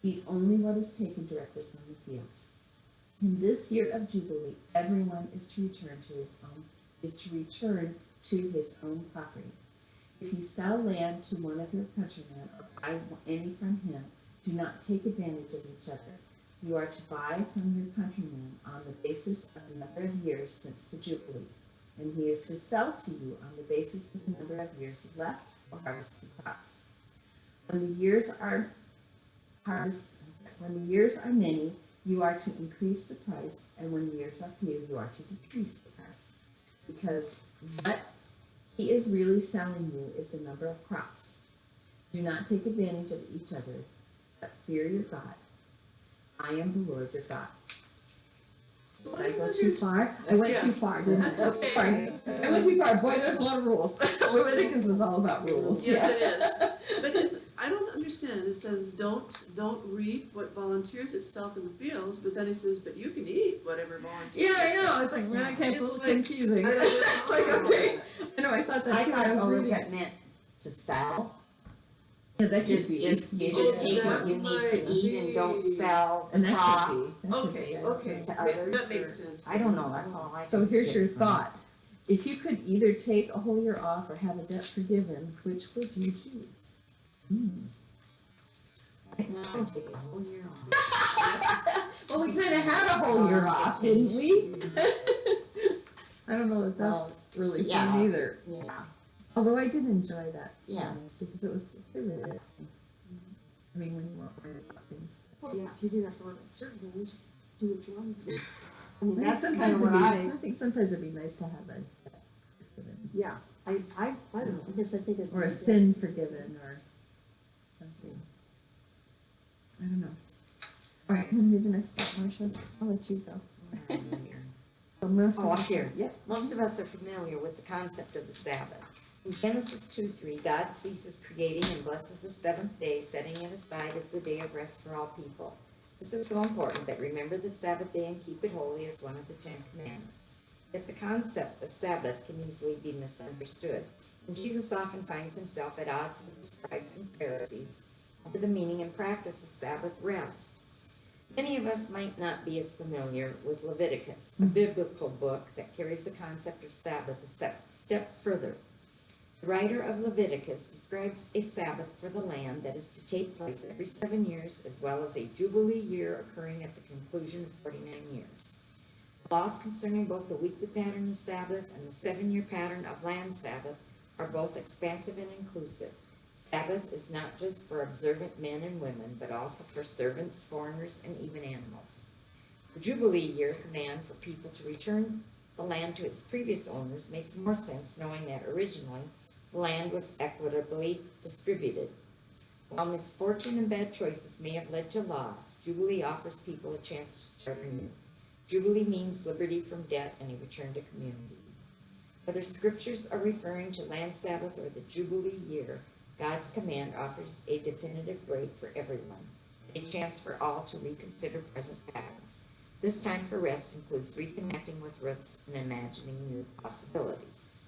B: Eat only what is taken directly from the fields. In this year of jubilee, everyone is to return to his own property. If you sell land to one of your countrymen, or buy any from him, do not take advantage of each other. You are to buy from your countryman on the basis of the number of years since the Jubilee, and he is to sell to you on the basis of the number of years left for harvesting crops. When the years are many, you are to increase the price, and when the years are few, you are to decrease the price. Because what he is really selling you is the number of crops. Do not take advantage of each other, but fear your God. I am the Lord your God. Did I go too far? I went too far, didn't I?
E: That's
B: Oh,
E: okay.
B: sorry. I went too far. Boy, there's a lot of rules. Leviticus is all about rules.
E: Yes, it is. But I don't understand. It says don't reap what volunteers itself in the fields, but then it says, but you can eat whatever volunteers.
B: Yeah, I
E: itself.
B: know. It's like, well, okay, it's a
E: It's
B: little
E: like-
B: confusing.
E: I don't know.
B: It's like, okay. I know, I thought that
G: I
B: too.
G: thought
B: I was
G: always
B: reading.
G: that meant to sell.
B: Yeah, that could
G: Just,
B: be.
G: just, you
B: Yeah,
G: just
E: Oh,
G: take what
E: that
G: you need to
E: might
G: eat and don't
E: be.
G: sell
B: And that
G: crop
B: could be. That could
E: Okay,
B: be.
E: okay.
G: to others.
E: That makes
G: or-
E: sense.
G: I don't know, that's all I
B: So
G: can
B: here's
G: get
B: your
G: from it.
B: thought. If you could either take a whole year off or have a debt forgiven, which would you choose?
G: Right now, I'm taking a whole year off.
B: Well, we kind of had a whole year off, didn't we? I don't know if
G: Well,
B: that's really
G: yeah.
B: fun either.
G: Yeah,
B: Although I did enjoy that.
G: Yes.
B: Because it was really relaxing. I mean, when you weren't worried about things.
D: Well, yeah, if you didn't have to worry about certain things, do what you want to do. I mean,
B: I think
D: that's
B: sometimes
D: kind of what
B: it'd be- I think sometimes it'd be nice to have a debt forgiven.
D: yeah, I don't know, I guess I think it's.
B: Or a sin forgiven or something. I don't know. All right, can we read the next part, Marcia? I'll let you go. So most
G: Oh,
B: of
G: up here.
B: Yep.
G: Most of us are familiar with the concept of the Sabbath. In Genesis 2:3, God ceases creating and blesses the seventh day, setting it aside as the day of rest for all people. This is so important that remember the Sabbath day and keep it holy as one of the 10 Commandments. Yet the concept of Sabbath can easily be misunderstood, and Jesus often finds himself at odds with the scribes and Pharisees over the meaning and practice of Sabbath rest. Many of us might not be as familiar with Leviticus, a biblical book that carries the concept of Sabbath a step further. The writer of Leviticus describes a Sabbath for the land that is to take place every 7 years, as well as a jubilee year occurring at the conclusion of 49 years. Laws concerning both the weekly pattern of Sabbath and the 7-year pattern of land Sabbath are both expansive and inclusive. Sabbath is not just for observant men and women, but also for servants, foreigners, and even animals. The Jubilee year command for people to return the land to its previous owners makes more sense knowing that originally the land was equitably distributed. While misfortune and bad choices may have led to loss, Jubilee offers people a chance to start anew. Jubilee means liberty from debt and a return to community. Whether scriptures are referring to land Sabbath or the Jubilee year, God's command offers a definitive break for everyone, a chance for all to reconsider present patterns. This time for rest includes reconnecting with roots and imagining new possibilities.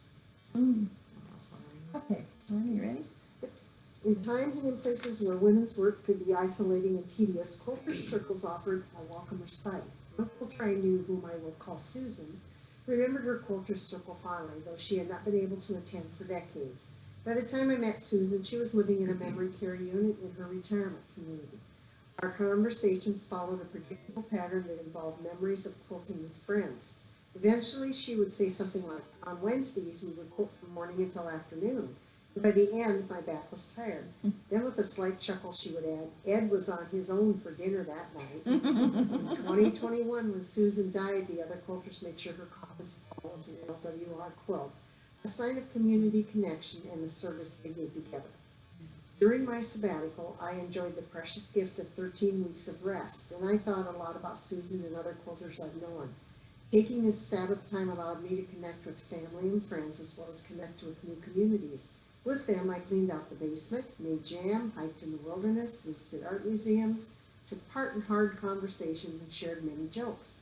G: Someone else wanna read?
B: Okay, are you ready?
D: In times and in places where women's work could be isolating and tedious, quilters' circles offered a welcome respite. One quilter I knew, whom I will call Susan, remembered her quilters' circle fondly, though she had not been able to attend for decades. By the time I met Susan, she was living in a memory care unit in her retirement community. Our conversations followed a predictable pattern that involved memories of quilting with friends. Eventually, she would say something like, "On Wednesdays, we would quilt from morning until afternoon." By the end, my back was tired. Then with a slight chuckle, she would add, "Ed was on his own for dinner that night." In 2021, when Susan died, the other quilters made sure her coffin spot was an LWR quilt, a sign of community connection and the service they did together. During my sabbatical, I enjoyed the precious gift of 13 weeks of rest, and I thought a lot about Susan and other quilters I've known. Taking this Sabbath time allowed me to connect with family and friends as well as connect with new communities. With them, I cleaned out the basement, made jam, hiked in the wilderness, visited art museums, took part in hard conversations, and shared many jokes.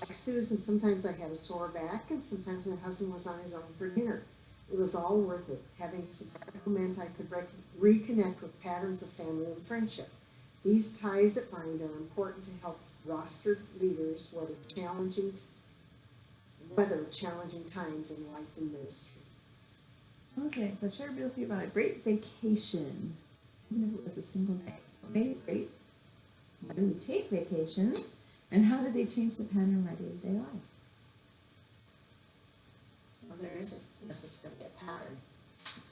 D: Like Susan, sometimes I had a sore back, and sometimes my husband was on his own for dinner. It was all worth it. Having a sabbatical meant I could reconnect with patterns of family and friendship. These ties that bind are important to help rostered leaders weather challenging times in life and ministry.
B: Okay, so share with you about a great vacation. Even if it was a single day. What made it great? Why do we take vacations? And how did they change the pattern of my day-to-day life?
D: Well, there isn't necessarily a pattern.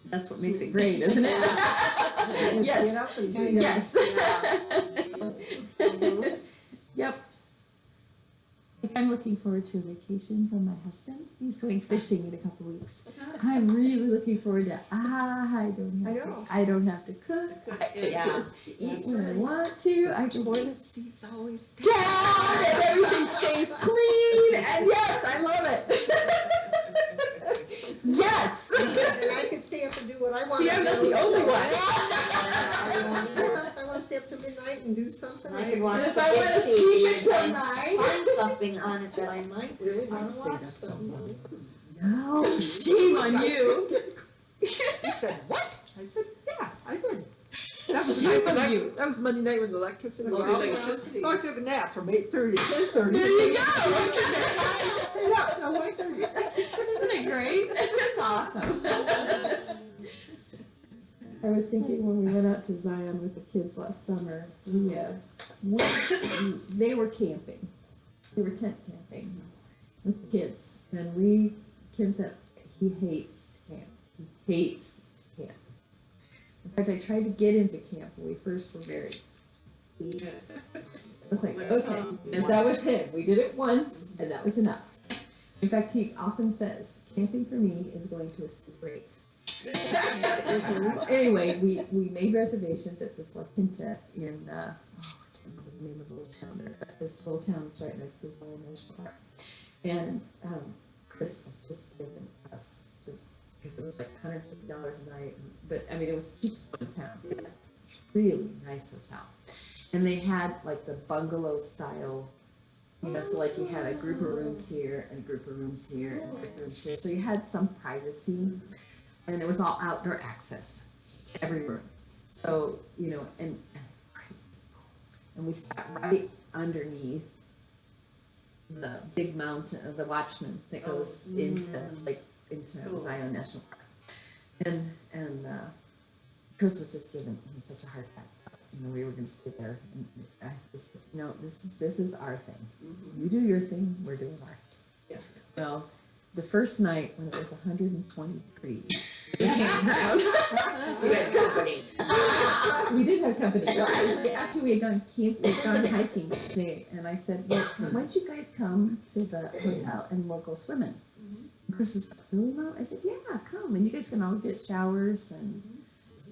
B: That's what makes it great, isn't it?
D: Just
B: Yes.
D: get up and do it.
B: Yes.
D: Mhm.
B: Yep. I'm looking forward to a vacation from my husband. He's going fishing in a couple weeks. I'm really looking forward to. I don't have to cook. I can
G: Yeah.
B: just eat when I want to. I can
E: Toilet seats always
B: down and everything stays clean. And yes, I love it. Yes.
D: And I can stay up and do what I want to
B: See,
D: do.
B: I'm not the only one.
D: Yeah, if I want to stay up till midnight and do something, I
G: I
D: can
G: could watch
B: If
G: the
B: I
G: big
B: wanna
G: TV
B: sleep until
G: and
B: 9.
G: find something on it that I might really want to
D: stay
G: watch.
D: up
G: Something.
B: No, shame on you.
E: He said, "What?" I said, "Yeah, I did." That was,
B: Shame
E: night,
B: on you.
E: that was Monday night when the electricity was
D: Oh,
E: out.
D: electricity.
E: So I took a nap from 8:30 to 10:30.
B: There you go.
E: Yeah, I'm like,
B: Isn't it great? That's awesome. I was thinking when we went out to Zion with the kids last summer, they were camping. They were tent camping with the kids. And Kim said, he hates to camp. He hates to camp. In fact, I tried to get him to camp when we first were married. I was like, okay, if that was him, we did it once, and that was enough. In fact, he often says, camping for me is going to a Super 8. Anyway, we made reservations at this La Quinta in, I can't remember the name of the little town there, but this little town is right next to Zion National Park. And Chris was just giving us, because it was like $150 a night, but I mean, it was the cheapest one in town. Really nice hotel. And they had like the bungalow style, so like you had a group of rooms here and a group of rooms here and a group of rooms here. So you had some privacy, and it was all outdoor access to every room. So, and we sat right underneath the big mountain, the Watchman that goes into Zion National Park. And Chris was just giving me such a hard time. We were gonna sit there, and I just no, this is our thing. You do your thing, we're doing ours.
E: Yeah.
B: Well, the first night when it was 120 degrees. The campground.
G: You had company.
B: We did have company. Well, actually, after we had gone hiking today, and I said, well, why don't you guys come to the hotel and we'll go swimming? And Chris was like, really, Mom? I said, yeah, come, and you guys can all get showers and,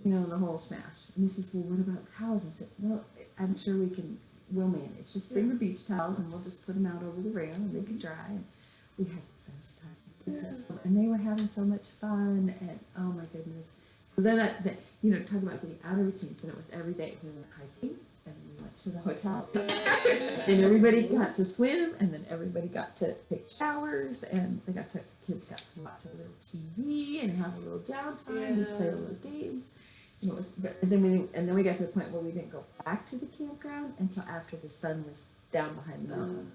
B: you know, the whole smash. And he says, well, what about cows? I said, well, I'm sure we'll manage. Just bring the beach towels and we'll just put them out over the rail and they can dry. And we had the best time. And they were having so much fun, and oh my goodness. So then, you know, talk about getting out of routines, and it was every day. We went hiking, and we went to the hotel, and everybody got to swim, and then everybody got to take showers, and kids got to watch a little TV and have a little downtime and play little games. And it was, and then we got to the point where we didn't go back to the campground until after the sun was down behind the mountain.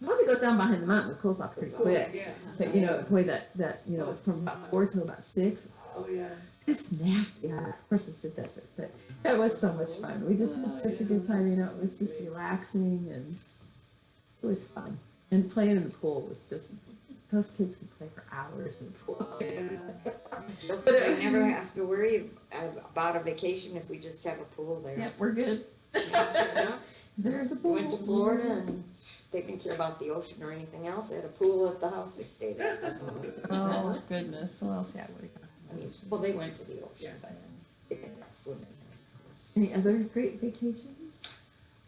B: Once it goes down behind the mountain, it cools off pretty quick.
E: Yeah.
B: But you know, boy, that you know, from about 4 to about 6,
E: Oh, yeah.
B: it's nasty. Of course, it's a desert, but it was so much fun. We just had such a good time. You know, it was just relaxing and it was fun. And playing in the pool was just, those kids could play for hours in the pool.
G: Just we never have to worry about a vacation if we just have a pool there.
B: Yep, we're good. There's a pool.
G: Went to Florida and they didn't care about the ocean or anything else. They had a pool at the house they stayed at. That's all.
B: Oh goodness. So else, yeah, what
G: I mean, well, they went to the ocean, but they didn't have swimming. Of course.
B: Any other great vacations?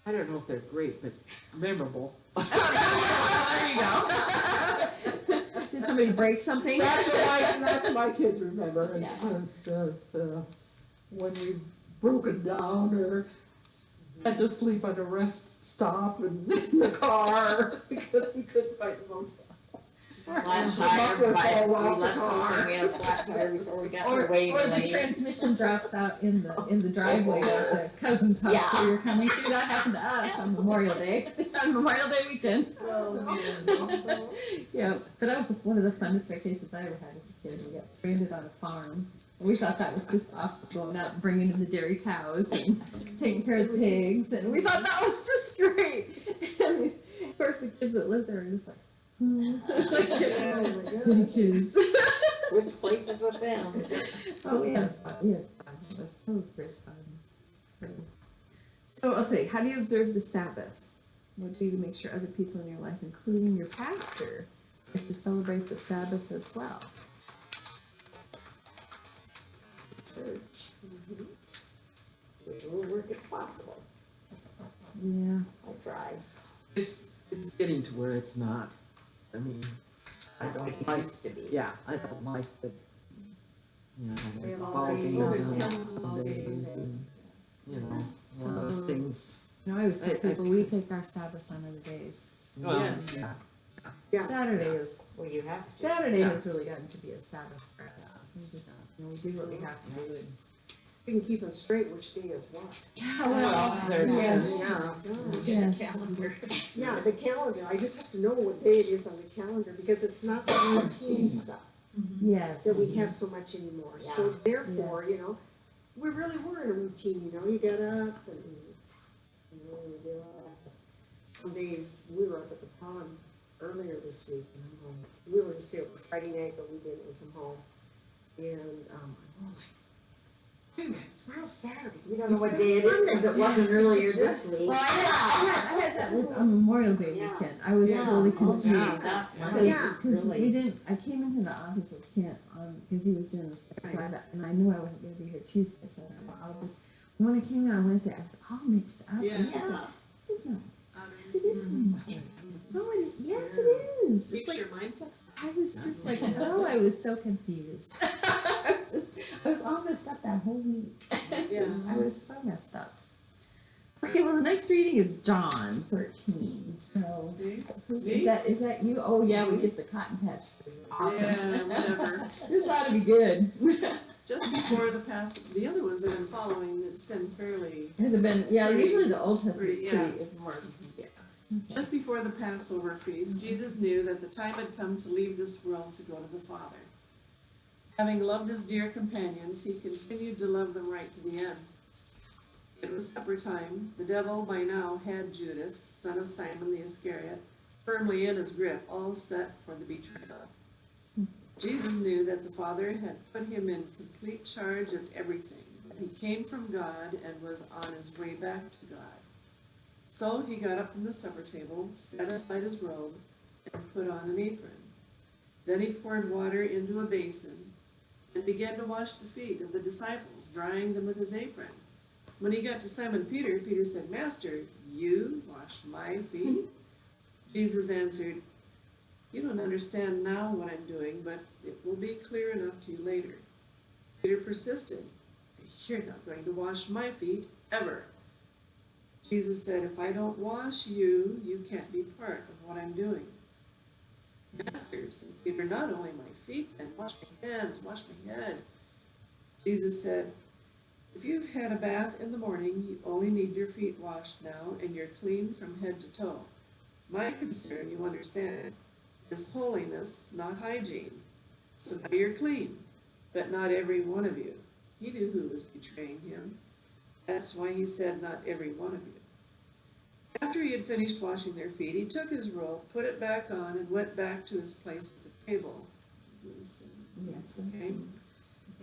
F: I don't know if they're great, but memorable.
B: There you go. Did somebody break something?
F: That's what my kids remember. And, when we broken down or had to sleep at a rest stop and in the car because we couldn't find a motel.
G: Flat tire, we left home and we had a flat tire before we got to
B: Or
G: waiting
B: the
G: lane.
B: transmission drops out in the driveway of the cousin's house
G: Yeah.
B: where you're coming through. That happened to us on Memorial Day. On Memorial Day weekend.
E: Oh, man.
B: Yeah, but that was one of the funnest vacations I ever had as a kid. We got stranded on a farm. And we thought that was just awesome, going out and bringing in the dairy cows and taking care of the pigs. And we thought that was just great. And of course, the kids that lived there were just like, it's like city kids.
G: Switch places with them.
B: Oh, we had fun. That was great fun. So I'll say, how do you observe the Sabbath? What do you do to make sure other people in your life, including your pastor, get to celebrate the Sabbath as well?
G: Church. Little work as possible.
B: Yeah.
G: I try.
F: It's getting to where it's not. I mean, I don't
G: Like it
F: like,
G: used to be.
F: yeah, I don't like the, you
D: We have
F: know,
D: all
F: ball
D: these
F: games
D: songs.
F: and Sundays and, you know, a lot of things.
B: You know, I always tell
F: I-
B: people we take our Sabbaths on other days.
E: Yes.
F: Yeah.
D: Yeah.
B: Saturday
G: Well,
B: Saturday has really gotten to be a Sabbath for us. We just, you know, we do what we have to do. And,
D: We can keep them straight, which day is what.
B: yeah, well,
F: There it
B: yes.
F: is.
D: Yeah.
B: Yes.
D: Yeah, the calendar, I just have to know what day it is on the calendar, because it's not the routine stuff
B: Yes.
D: that we have so much anymore. So therefore,
B: Yes.
D: you know, we really were in a routine, you know, you get up and, you know, you do, some days, we were up at the pond earlier this week, and I'm going, we were gonna stay over Friday night, but we didn't, we come home. And, I'm like, wait a minute, tomorrow's Saturday.
G: We don't know
D: It's
G: what
D: not
G: day it is
D: Sunday.
G: because it wasn't earlier this week.
B: Well, I had that with on Memorial Day
G: Yeah.
B: weekend. I was
G: Yeah.
B: really
G: Oh,
B: confused.
G: geez, that's
B: Because
D: Yeah.
G: really.
B: we didn't, I came into the office with Kent because he was doing this, so and I knew I wasn't going to be here Tuesday, so I thought, well, I'll just, when I came in on Wednesday, I was all mixed up.
E: Yeah.
B: And I said,
G: Yeah.
B: this is not,
E: Out
B: yes,
E: of
B: it is Wednesday. No, yes, it is. It's
E: Keeps
B: like,
E: your mind fixed.
B: I was just like, oh, I was so confused. I was all messed up that whole week.
E: Yeah.
B: I was so messed up. Okay, well, the next reading is John 13. So,
E: Me?
B: is that you? Oh, yeah, we get the cotton patch. Awesome.
E: Yeah, whatever.
B: This ought to be good.
E: Just before the past, the other ones I've been following, it's been fairly,
B: Has it been? Yeah,
E: Pretty-
B: usually the Old Testament's
E: pretty, yeah.
B: pretty is more. Yeah.
E: just before the Passover feast, Jesus knew that the time had come to leave this world to go to the Father. Having loved his dear companions, he continued to love them right to the end. It was supper time. The devil by now had Judas, son of Simon the Iscariot, firmly in his grip, all set for the betrayal. Jesus knew that the Father had put him in complete charge of everything. He came from God and was on his way back to God. So he got up from the supper table, set aside his robe, and put on an apron. Then he poured water into a basin and began to wash the feet of the disciples, drying them with his apron. When he got to Simon Peter, Peter said, "Master, you wash my feet?" Jesus answered, "You don't understand now what I'm doing, but it will be clear enough to you later." Peter persisted, "You're not going to wash my feet, ever." Jesus said, "If I don't wash you, you can't be part of what I'm doing." "Master," said Peter, "not only my feet, then wash my hands, wash my head." Jesus said, "If you've had a bath in the morning, you only need your feet washed now, and you're clean from head to toe. My concern, you understand, is holiness, not hygiene. So now you're clean, but not every one of you." He knew who was betraying him. That's why he said, "Not every one of you." After he had finished washing their feet, he took his robe, put it back on, and went back to his place at the table.
B: Yes.
E: Okay.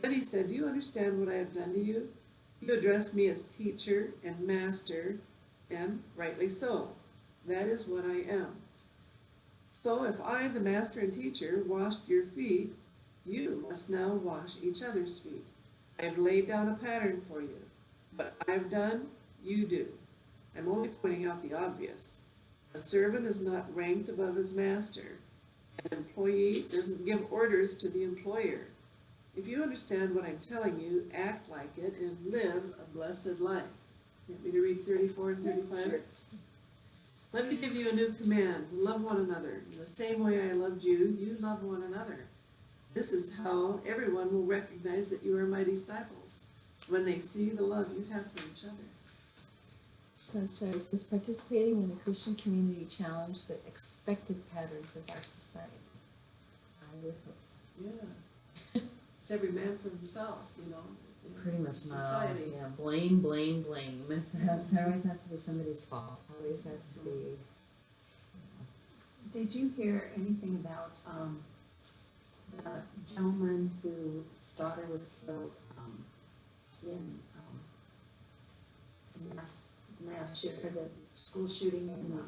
E: Then he said, "Do you understand what I have done to you? You address me as teacher and master, and rightly so. That is what I am. So if I, the master and teacher, washed your feet, you must now wash each other's feet. I have laid down a pattern for you. What I've done, you do. I'm only pointing out the obvious. A servant is not ranked above his master. An employee doesn't give orders to the employer. If you understand what I'm telling you, act like it and live a blessed life." You want me to read 34 and 35?
B: Sure.
E: "Let me give you a new command. Love one another. In the same way I loved you, you love one another. This is how everyone will recognize that you are my disciples, when they see the love you have for each other."
B: So it says, "Is participating in the Christian community challenge the expected patterns of our society?" I would hope so.
E: Yeah. It's every man for himself, in
F: Pretty much now,
E: society.
F: yeah, blame. It always has to be somebody's fault, always has to be.
D: Did you hear anything about, the gentleman whose daughter was killed, in, the mass shooting, the school shooting in,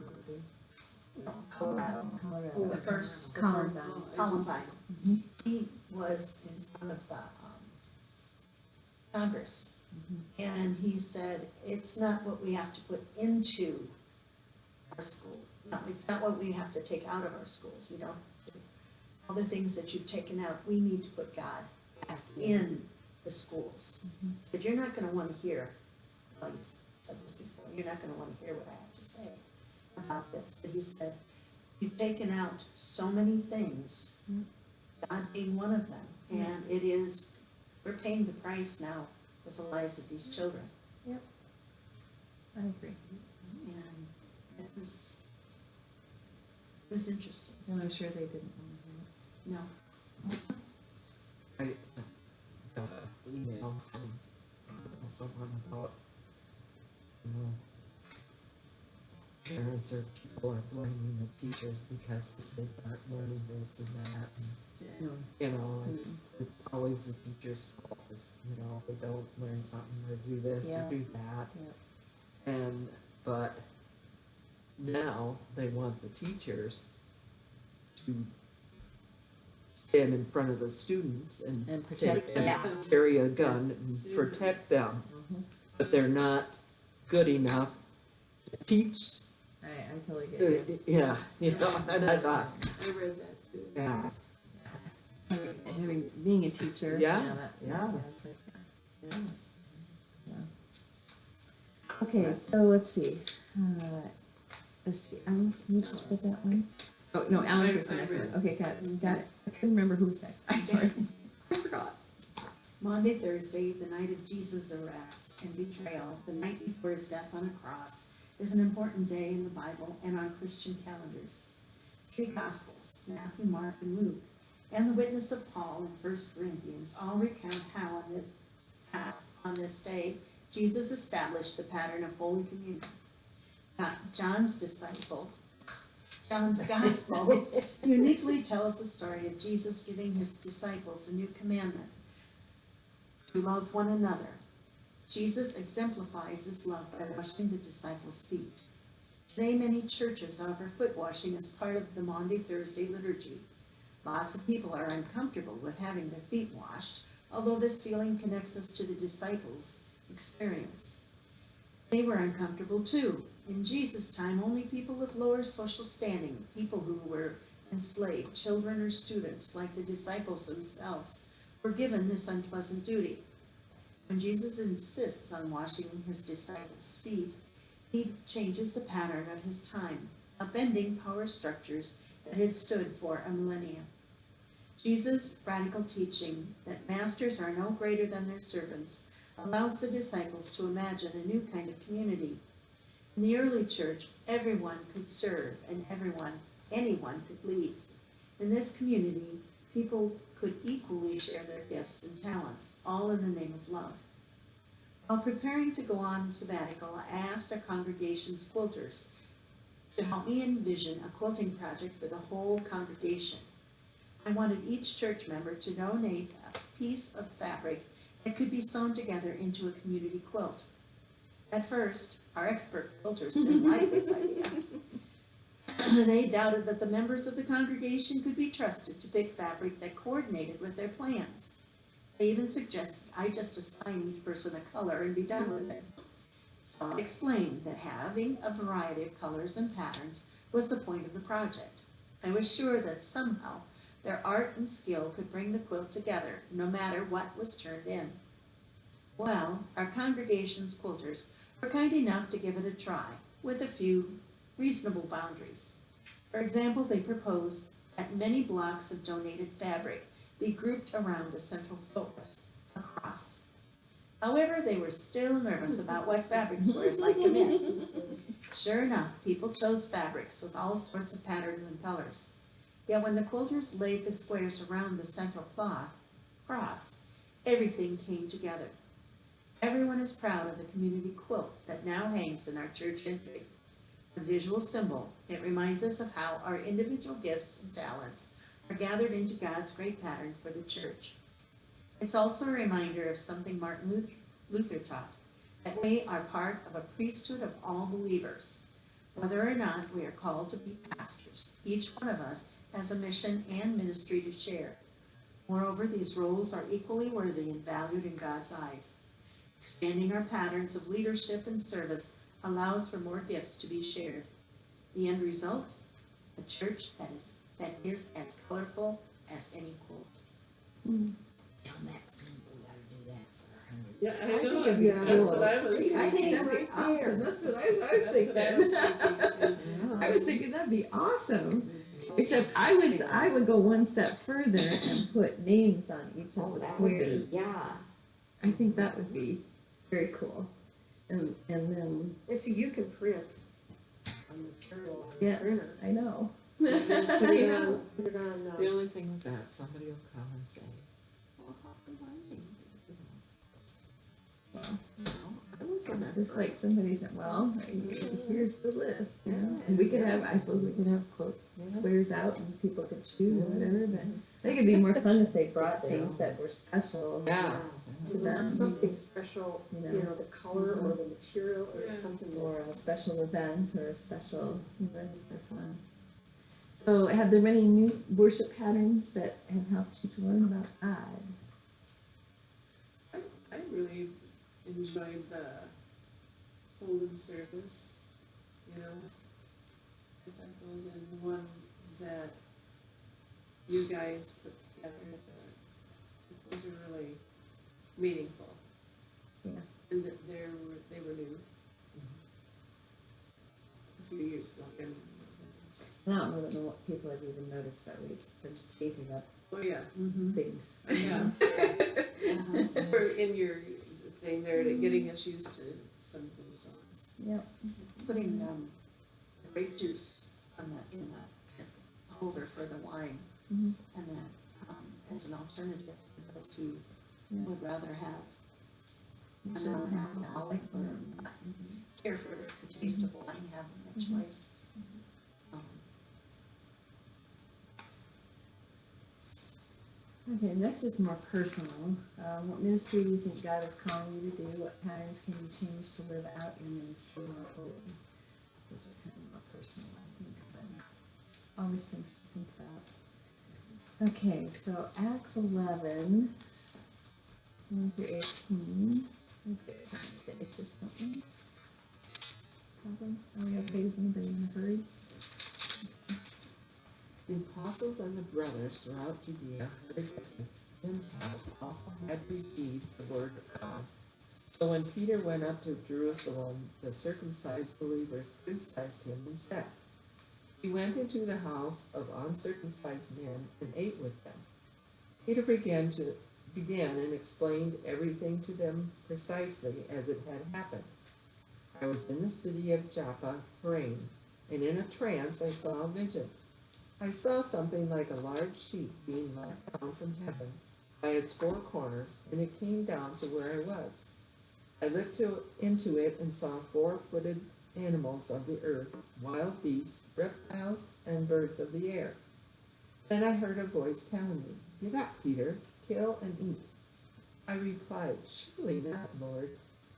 D: Colorado? The first,
B: Columbine.
D: Columbine.
B: Mhm.
D: He was in front of the, Congress. And he said, "It's not what we have to put into our school. No, it's not what we have to take out of our schools. We don't, all the things that you've taken out, we need to put God back in the schools." He said, "You're not gonna wanna hear," well, he said this before, "you're not gonna wanna hear what I have to say about this." But he said, "You've taken out so many things, God being one of them, and it is, we're paying the price now with the lives of these children."
B: I agree.
D: And it was interesting.
B: And I'm sure they didn't want to hear it.
D: No,
F: I got an email from someone about, parents or people are blaming the teachers because the kids aren't learning this and that, and, it's always the teacher's fault, if, if they don't learn something or do this
B: Yeah.
F: or do that. But now they want the teachers to stand in front of the students and
B: protect them.
F: and carry a gun and protect them. But they're not good enough to teach.
B: I totally get it.
F: Yeah, and I thought,
E: I read that too.
F: yeah,
B: Being a teacher.
F: Yeah,
B: Yeah.
F: yeah.
B: Okay, so let's see. Alice, you just put that one? Oh, no, Alice is the
E: I
B: next
E: read
B: one. Okay, got it. I couldn't remember who was next. I'm sorry. I forgot.
D: Monday, Thursday, the night of Jesus' arrest and betrayal, the night before his death on a cross, is an important day in the Bible and on Christian calendars. 3 Gospels, Matthew, Mark, and Luke, and the witness of Paul in 1 Corinthians all recount how on this day Jesus established the pattern of Holy Communion. John's disciple
C: John's Gospel uniquely tells the story of Jesus giving his disciples a new commandment to love one another. Jesus exemplifies this love by washing the disciples' feet. Today, many churches offer foot washing as part of the Maundy Thursday liturgy. Lots of people are uncomfortable with having their feet washed, although this feeling connects us to the disciples' experience. They were uncomfortable too. In Jesus' time, only people of lower social standing, people who were enslaved, children or students, like the disciples themselves, were given this unpleasant duty. When Jesus insists on washing his disciples' feet, he changes the pattern of his time, upending power structures that had stood for a millennia. Jesus' radical teaching that masters are no greater than their servants allows the disciples to imagine a new kind of community. In the early church, everyone could serve and anyone could lead. In this community, people could equally share their gifts and talents, all in the name of love. While preparing to go on sabbatical, I asked our congregation's quilters to help me envision a quilting project for the whole congregation. I wanted each church member to donate a piece of fabric that could be sewn together into a community quilt. At first, our expert quilters didn't like this idea. They doubted that the members of the congregation could be trusted to pick fabric that coordinated with their plans. They even suggested I just assign each person a color and be done with it. So I explained that having a variety of colors and patterns was the point of the project. I was sure that somehow their art and skill could bring the quilt together, no matter what was turned in. Well, our congregation's quilters were kind enough to give it a try, with a few reasonable boundaries. For example, they proposed that many blocks of donated fabric be grouped around a central focus, a cross. However, they were still nervous about what fabric squares might come in. Sure enough, people chose fabrics with all sorts of patterns and colors. Yet when the quilters laid the squares around the central cross, everything came together. Everyone is proud of the community quilt that now hangs in our church entry. A visual symbol, it reminds us of how our individual gifts and talents are gathered into God's great pattern for the church. It's also a reminder of something Martin Luther taught, that we are part of a priesthood of all believers. Whether or not we are called to be pastors, each one of us has a mission and ministry to share. Moreover, these roles are equally worthy and valued in God's eyes. Expanding our patterns of leadership and service allows for more gifts to be shared. The end result? A church that is as colorful as any quilt.
G: Tell Maxine we gotta do that for her 100th.
E: Yeah, I know,
F: think it'd be
E: that's what I
F: cool.
E: was thinking.
F: I think that'd be
D: Right there.
F: awesome, that's what I was
E: That's what I was
F: thinking.
E: thinking.
F: I was thinking that'd be awesome, except I would go one step further and put names on each of
G: Oh,
F: the
G: that would be,
F: squares.
G: yeah.
F: I think that would be very cool. And then,
D: You see, you can print on material on the
F: yes,
D: printer.
F: I know.
D: Just put it on,
F: The only thing with that, somebody will come and say, well, how come I didn't get it?" Well, you know, I was on that. Just like somebody said, well, here's the list, you know, and we could have, I suppose we could have quote squares out and people could choose or whatever, but I think it'd be more fun if they brought things that were special. Yeah. To them,
D: something special,
F: you
D: you
F: know,
D: know, the color or the material or
E: Yeah.
D: something.
F: or a special event or a special event for fun. So have there been any new worship patterns that have helped you to learn about God?
E: I really enjoyed the Holden service, you know. I thought those and ones that you guys put together, those are really meaningful.
F: Yeah.
E: And that they were new. A few years ago, I mean,
F: I don't know that what people have even noticed that we've been changing up
E: oh yeah,
F: things.
E: yeah. Or in your thing there, to getting us used to some of those songs.
F: Yep.
C: Putting grape juice in the kind of holder for the wine,
F: Mhm.
C: and that as an alternative for those who
F: Yeah.
C: would rather have a
F: Sure.
C: non-alcoholic or not care for the taste of wine, having a choice.
B: Okay, next is more personal. What ministry do you think God is calling you to do? What patterns can you change to live out your ministry more fully? Those are kind of more personal, I think, but always things to think about. Okay, so Acts 11, 1 through 18. Okay, finish this, don't we? Problem? Are we okay? Is anybody in a hurry?
F: The apostles and the brothers throughout Judea heard that the Gentiles also had received the word of God. So when Peter went up to Jerusalem, the circumcised believers criticized him and said, "He went into the house of uncircumcised men and ate with them." Peter began and explained everything to them precisely as it had happened. "I was in the city of Joppa praying, and in a trance I saw a vision. I saw something like a large sheet being let down from heaven by its four corners, and it came down to where I was. I looked into it and saw four-footed animals of the earth, wild beasts, reptiles, and birds of the air. Then I heard a voice telling me, 'Get up, Peter, kill and eat.' I replied, 'Surely not, Lord.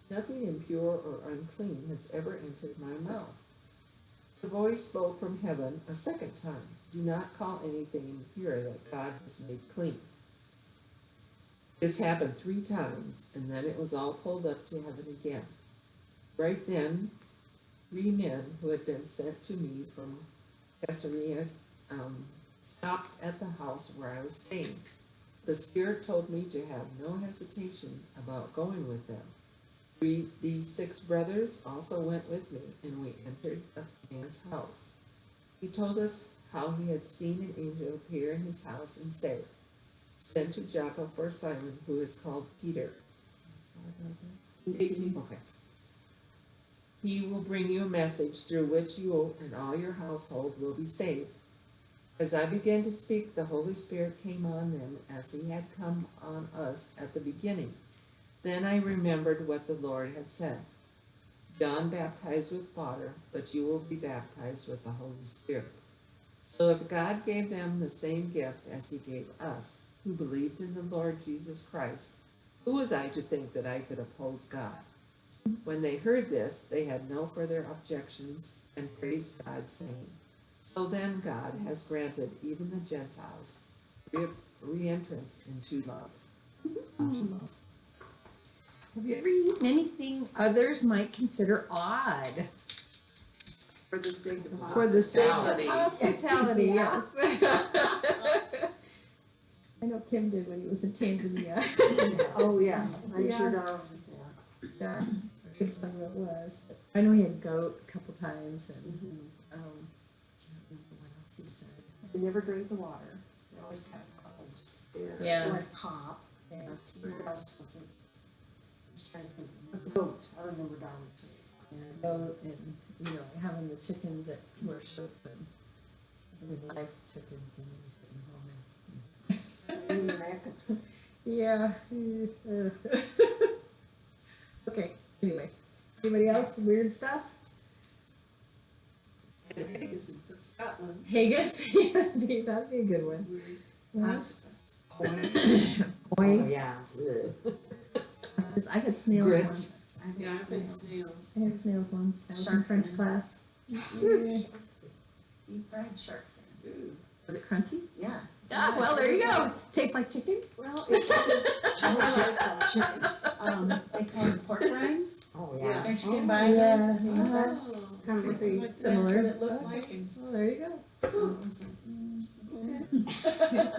F: Nothing impure or unclean has ever entered my mouth.' The voice spoke from heaven a second time, 'Do not call anything impure that God has made clean.' This happened 3 times, and then it was all pulled up to heaven again. Right then, 3 men who had been sent to me from Caesarea stopped at the house where I was staying. The Spirit told me to have no hesitation about going with them. These 6 brothers also went with me, and we entered the man's house. He told us how he had seen an angel appear in his house and say, 'Send to Joppa for Simon, who is called Peter. Okay. He will bring you a message through which you and all your household will be saved.' As I began to speak, the Holy Spirit came on them as he had come on us at the beginning. Then I remembered what the Lord had said. 'John baptized with water, but you will be baptized with the Holy Spirit.' So if God gave them the same gift as he gave us, who believed in the Lord Jesus Christ, who was I to think that I could oppose God?" When they heard this, they had no further objections and praised God, saying, "So then God has granted even the Gentiles re-entrance into love."
B: Have you ever eaten anything others might consider odd?
E: For the sake of
B: For the sake of
E: hospitality.
B: hospitality,
D: Yeah.
B: yes. I know Kim did when he was in Tanzania.
D: Oh, yeah, I'm
B: Yeah.
D: sure Darwin,
B: Yeah, I couldn't tell who it was. But I know he had goat a couple times and, I can't remember what else he said.
D: They never drank the water, they always kept cold.
B: Yeah.
D: Like pop,
B: Yeah.
D: what else was it? I was trying to think, the goat, I remember Darwin saying.
B: And goat and, having the chickens at worship and live chickens and yeah. Okay, anyway. Anybody else? Weird stuff?
E: Haggis in Scotland.
B: Haggis? That'd be a good one.
E: Octopus.
B: Boy,
G: yeah.
B: I had snails
F: Grits.
B: once.
E: Yeah, I've had snails.
B: I had snails once. I was in
D: Shark
B: French
D: fin.
B: class.
D: Deep fried shark fin.
E: Ooh.
B: Was it crunchy?
D: Yeah.
B: Ah, well, there you go. Tastes like chicken.
D: Well, it was totally tastes like chicken. They call it pork rinds.
G: Oh,
E: Yeah.
G: yeah.
D: Don't you can
B: Oh,
D: buy
B: yeah,
D: those?
B: yeah.
D: That's kind of what they,
E: That's
B: Similar.
E: what it looked like, and
B: Oh, there you go.
D: it was like,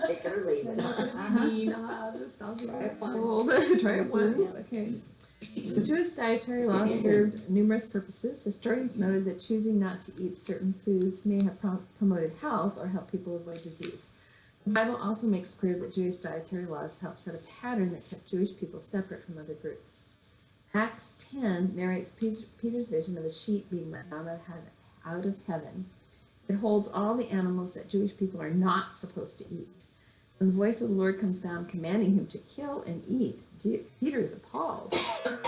G: Take it or leave it.
B: Just I'll give it cold. Try it once. Okay. So Jewish dietary laws served numerous purposes. Historians noted that choosing not to eat certain foods may have promoted health or helped people avoid disease. The Bible also makes clear that Jewish dietary laws helped set a pattern that kept Jewish people separate from other groups. Acts 10 narrates Peter's vision of a sheep being let down out of heaven. It holds all the animals that Jewish people are not supposed to eat. When the voice of the Lord comes down commanding him to kill and eat, Peter is appalled.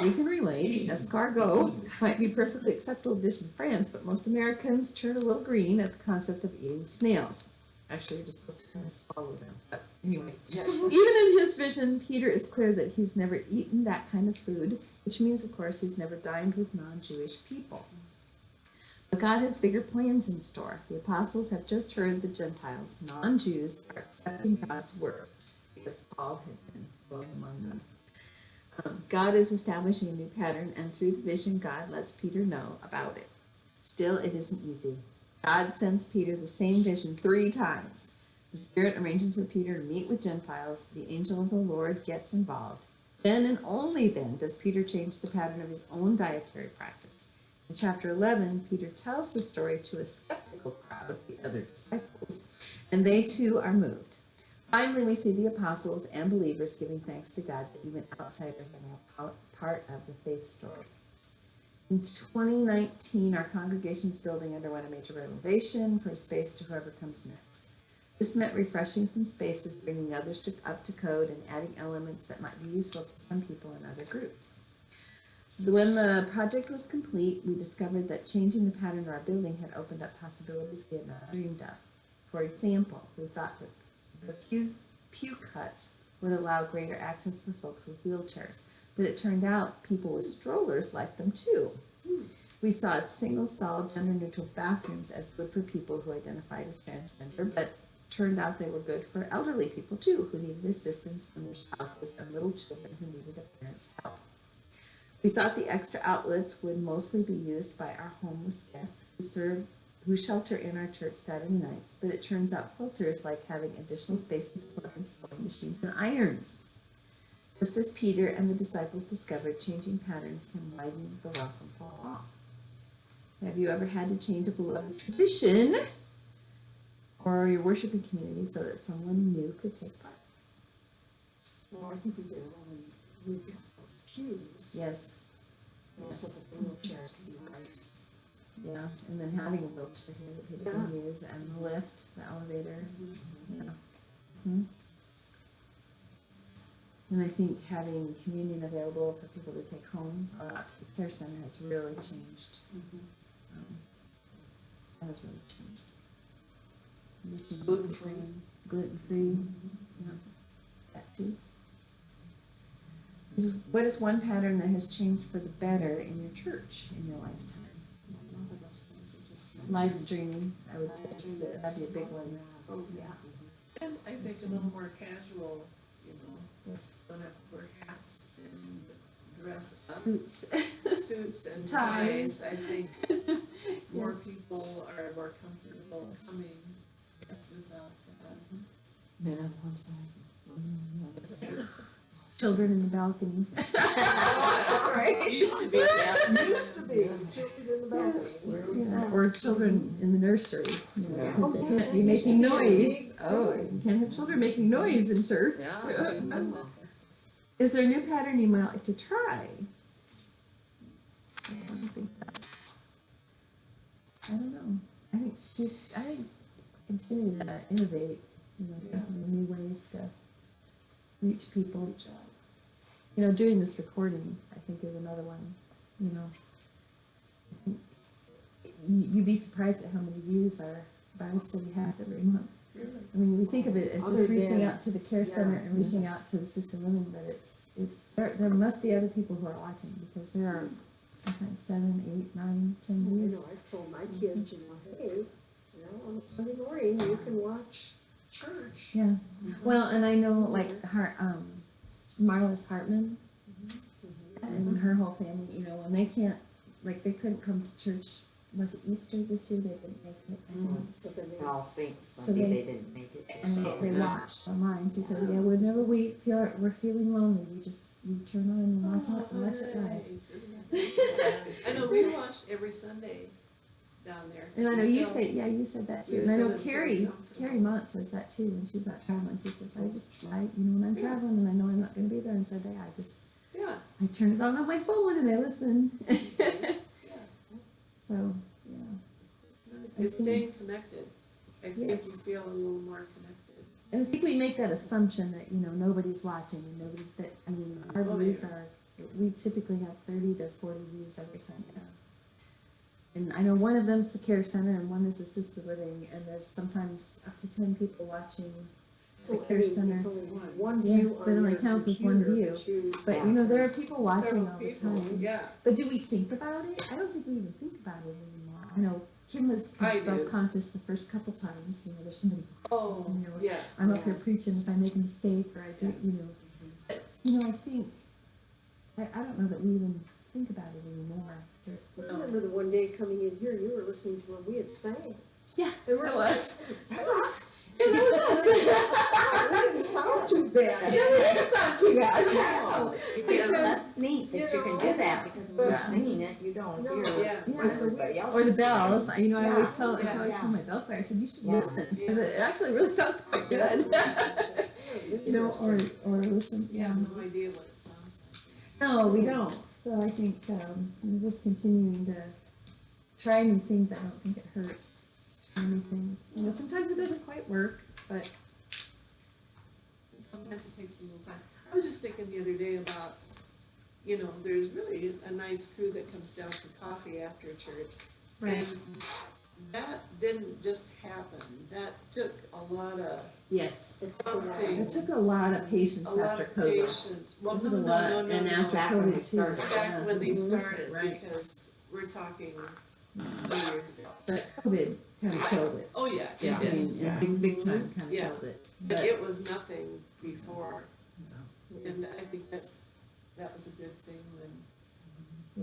B: We can relate. Escargot might be a perfectly acceptable dish in France, but most Americans turn a little green at the concept of eating snails. Actually, you're just supposed to kind of follow them. But anyway, even in his vision, Peter is clear that he's never eaten that kind of food, which means, of course, he's never dined with non-Jewish people. But God has bigger plans in store. The apostles have just heard the Gentiles, non-Jews, are accepting God's word because Paul had been going among them. God is establishing a new pattern, and through the vision, God lets Peter know about it. Still, it isn't easy. God sends Peter the same vision 3 times. The Spirit arranges for Peter to meet with Gentiles. The angel of the Lord gets involved. Then and only then does Peter change the pattern of his own dietary practice. In chapter 11, Peter tells the story to a skeptical crowd of the other disciples, and they too are moved. Finally, we see the apostles and believers giving thanks to God that even outsiders are now part of the faith story. In 2019, our congregation's building underwent a major renovation for a space to whoever comes next. This meant refreshing some spaces, bringing others up to code, and adding elements that might be useful to some people in other groups. When the project was complete, we discovered that changing the pattern of our building had opened up possibilities we had not dreamed of. For example, we thought that the pew cuts would allow greater access for folks with wheelchairs, but it turned out people with strollers liked them too. We saw single-stall, gender-neutral bathrooms as good for people who identified as transgender, but turned out they were good for elderly people too, who needed assistance from their spouses and little children who needed a parent's help. We thought the extra outlets would mostly be used by our homeless guests who shelter in our church Saturday nights, but it turns out quilters like having additional space to plug in sewing machines and irons. Just as Peter and the disciples discovered, changing patterns can widen the welcome for all. Have you ever had to change a beloved tradition or your worshiping community so that someone new could take part?
D: Well, I think we did it when we moved those pews.
B: Yes.
D: So that the wheelchairs can be raised.
B: Yeah, and then having a wheelchair here that people can use, and the lift, the elevator. Yeah. Hmm. And I think having communion available for people to take home or out to the care center has really changed. That has really changed.
E: Gluten-free.
B: Gluten-free. Yeah. That too. What is one pattern that has changed for the better in your church in your lifetime?
D: None of those things we just
B: Live streaming, I would say that'd be a big one.
D: Oh, yeah.
E: And I think a little more casual, you know,
B: Yes.
E: don't have to wear hats and dress up.
B: Suits.
E: Suits and
B: Ties.
E: ties. I think more people are more comfortable coming without that.
F: Men on one side, women on the other.
B: Children in the balcony.
E: It used to be that.
D: Used to be, children in the balcony.
B: Yeah, or children in the nursery, you know,
F: Yeah.
B: because they
D: Oh,
B: can't be
D: yeah.
B: making
D: Used to be a
B: noise.
D: big
B: Oh,
D: thing.
B: you can't have children making noise in church. Is there a new pattern you might like to try? I don't know. I think continue to innovate, you know, thinking of new ways to reach people. You know, doing this recording, I think, is another one. You know, you'd be surprised at how many views our Bible study has every month. I mean, we think of it as
D: Other
B: just reaching
D: than-
B: out to the care center and reaching out to the assisted living, but it's there must be other people who are watching, because there are sometimes 7, 8, 9, 10
D: I
B: views.
D: know, I've told my kids, you know, hey, you know, on Sunday morning, you can watch church.
B: Yeah. Well, and I know like Marla's Hartman and her whole family, you know, when they can't, like they couldn't come to church, was it Easter this year? They didn't make it. I think.
D: So then they,
G: All Saints
B: So
G: Sunday,
B: they-
G: they didn't make it.
B: And they watched online. She said, yeah, whenever we're feeling lonely, we turn on and watch it live.
E: Nice, isn't that? I know, we watch every Sunday down there.
B: And I know you
E: Still-
B: you said that too.
E: we
B: And I know
E: still feel
B: Carrie
E: comfortable.
B: Mott says that too when she's not traveling. She says, when I'm traveling and I know I'm not going to be there on Sunday,
E: Yeah,
B: I turn it on my phone and I listen.
E: yeah.
B: So, yeah.
E: It's staying connected. I think
B: Yes.
E: you feel a little more connected.
B: And I think we make that assumption that, you know, nobody's watching and our
E: Oh,
B: views
E: yeah.
B: are, we typically have 30 to 40 views every Sunday. And I know one of them's the care center and one is assisted living, and there's sometimes up to 10 people watching.
D: So, I
B: care
D: mean,
B: center.
D: it's only one
B: Yeah,
D: view
B: but it
D: on
B: only
D: your
B: counts as one
D: computer
B: view.
D: to.
B: But you know, there are people watching
E: Several
B: all the
E: people,
B: time.
E: yeah.
B: But do we think about it? I don't think we even think about it anymore. I know Kim was
E: I do.
B: self-conscious the first couple times. You know, there's somebody.
E: Oh,
B: You know,
E: yeah.
B: I'm up here preaching if I make a mistake or I do, you know. But you know, I think I don't know that we even think about it anymore.
D: I remember the one day coming in here, you were listening to what we had sang.
B: Yeah,
D: And we're
B: it
D: like,
B: was.
D: That's us.
B: Yeah, that was
D: We didn't sound too bad.
B: It's not too bad.
D: No, because,
G: That's neat that
D: you
G: you can
D: know,
G: do that, because when
D: but-
G: you're singing it, you don't
D: No.
G: hear
E: Yeah.
B: Yeah.
G: what everybody else
B: Or the
G: is
B: bells,
G: saying.
B: you know, I always
G: Yeah.
B: tell,
E: Yeah.
B: I always tell my bell player, I said, you should
G: Yeah.
B: listen, because it actually really sounds quite good. You know, or listen.
E: You have no idea what it sounds like.
B: No, we don't, so I think, we're just continuing to try new things, I don't think it hurts, to try new things. You know, sometimes it doesn't quite work, but,
E: Sometimes it takes a little time. I was just thinking the other day about, you know, there's really a nice crew that comes down for coffee after church.
B: right,
E: And that didn't just happen. That took a lot of
B: yes.
E: something,
B: It took a lot of patience
E: a lot
B: after
E: of
B: COVID.
E: patience. Well,
B: It
E: no,
B: took a
E: no,
B: lot,
E: no, no,
B: and
E: no.
B: after
G: Back when they
B: COVID too.
G: started.
E: Back when they
B: Mhm.
E: started,
B: Right,
E: because we're talking 2 years ago.
B: but COVID kind of killed it.
E: Oh, yeah, it
F: Yeah.
B: I
E: did.
B: mean, big time kind of
E: Yeah.
B: killed it.
E: But it was nothing before. And I think that was a good thing when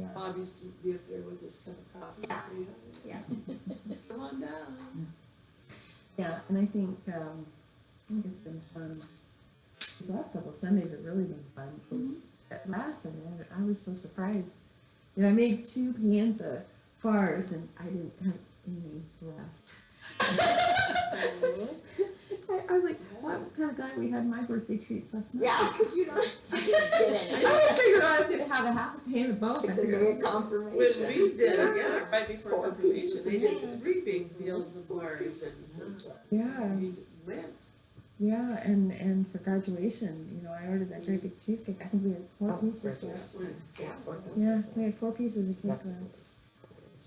B: Yeah.
E: Bob used to be up there with his cup of coffee and say,
G: Yeah.
E: come on down.
B: Yeah, and I think it's been fun. These last couple of Sundays have really been fun, because at last Sunday, I was so surprised. You know, I made 2 pans of bars, and I didn't have any left. I was like, well, I'm kind of glad we had my birthday treats last night.
G: Yeah, because you don't, you didn't get
B: I always
G: any.
B: figured I was gonna have a half a pan of both. I
G: The
B: figured,
G: day of confirmation.
E: When we did it, yeah, right before
G: 4
E: confirmation,
G: pieces.
E: they did 3 big deals of bars and
B: yeah,
E: we went.
B: yeah, and for graduation, you know, I ordered that great big cheesecake. I think we had 4
G: Oh,
B: pieces
G: graduation.
B: left.
G: Yeah, 4 pieces.
B: Yeah, we had 4 pieces of cake
G: That's
B: left.
G: cool.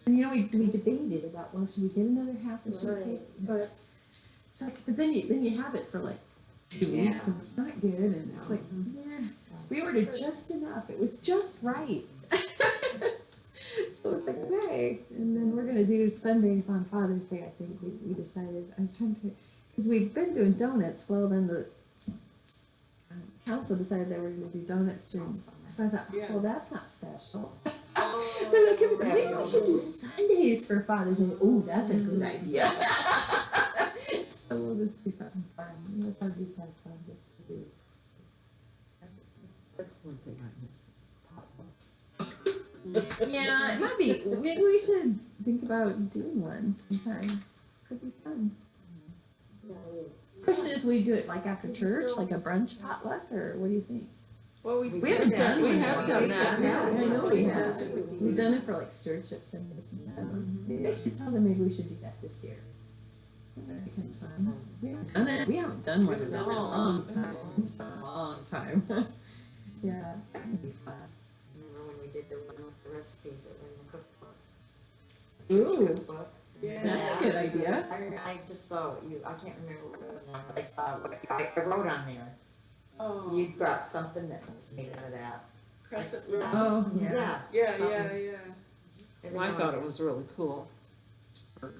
B: And you know, we debated about, well, should we get another half a sheet
D: Right,
B: cake?
D: but
B: It's like, but then you have it for like 2 weeks and it's not good, and it's like, yeah, we ordered just enough, it was just right. So it's like, okay, and then we're gonna do Sundays on Father's Day, I think, we decided, I was trying to, cause we've been doing donuts, well, then the council decided they were gonna do donuts during, so I thought,
E: Yeah.
B: well, that's not special.
E: Oh,
B: So like, it was like, maybe we should do Sundays for Father's Day. Oh, that's a good idea. So we'll just do something fun. We'll probably do something fun just to do.
F: That's one thing I miss is potlucks.
B: Yeah, it might be. Maybe we should think about doing one sometime. Could be fun. Question is, we do it like after church, like a brunch potluck, or what do you think?
E: well,
B: We haven't done
F: We
B: one
F: have
B: yet.
F: done that.
B: Yeah, I know we
E: Yeah.
B: have. We've done it for like stewardship Sundays and stuff. Maybe I should tell them maybe we should do that this year. That'd be kind of fun. We haven't done it. We haven't done one in a long time. It's been a long time. Yeah, that would be fun.
G: Remember when we did the one with the recipes that were in the cookbook?
B: Ooh,
G: Cookbook?
E: Yeah.
B: that's a good idea.
G: I just saw what you, I can't remember what it was on, but I saw what, I wrote on there.
E: Oh,
G: You brought something that was made out of that.
E: crescent
G: I-
E: rolls.
B: Oh, yeah.
G: Yeah.
E: Yeah,
G: something.
E: yeah, yeah.
F: Well, I thought it was really cool. for,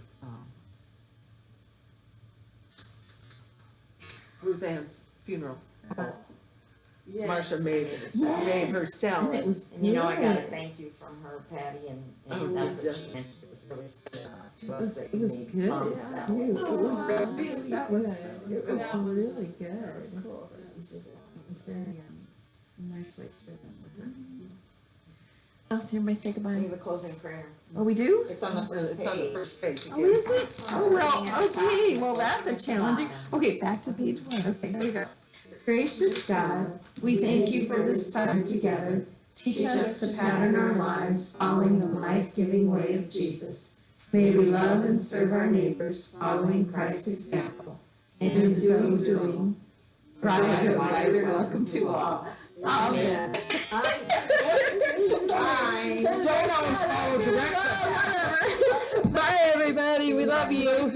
F: Ruth Ann's funeral.
E: Yes.
F: Marcia made
B: Yes.
F: made herself.
B: And it was
G: And you know, I got a
B: good.
G: thank you from her, Patty, and
F: Oh,
G: that's
F: did
G: what
F: ya?
G: she mentioned, it was really special to
B: It
G: us
B: was,
G: that
B: it
G: you
B: was
G: made
B: good
G: mom
B: too.
G: salad.
B: It was really good. That was, it
E: That
B: was
E: was-
B: really good.
E: That was cool.
B: It was very, nice way to do it. Oh, did everybody say
G: We
B: goodbye?
G: have a closing prayer.
B: Oh, we do?
G: It's on the first
F: It's on the
G: page.
F: first page.
B: Oh, is it? Oh, well, okay, well, that's a challenging, okay, back to page 1, okay, here we go. Gracious God, we thank you for this time together. Teach us to pattern our lives following the life-giving way of Jesus. May we love and serve our neighbors, following Christ's example. And in so doing, provide a wider welcome to all. Amen.
G: Bye.
B: Don't always follow directions. love you.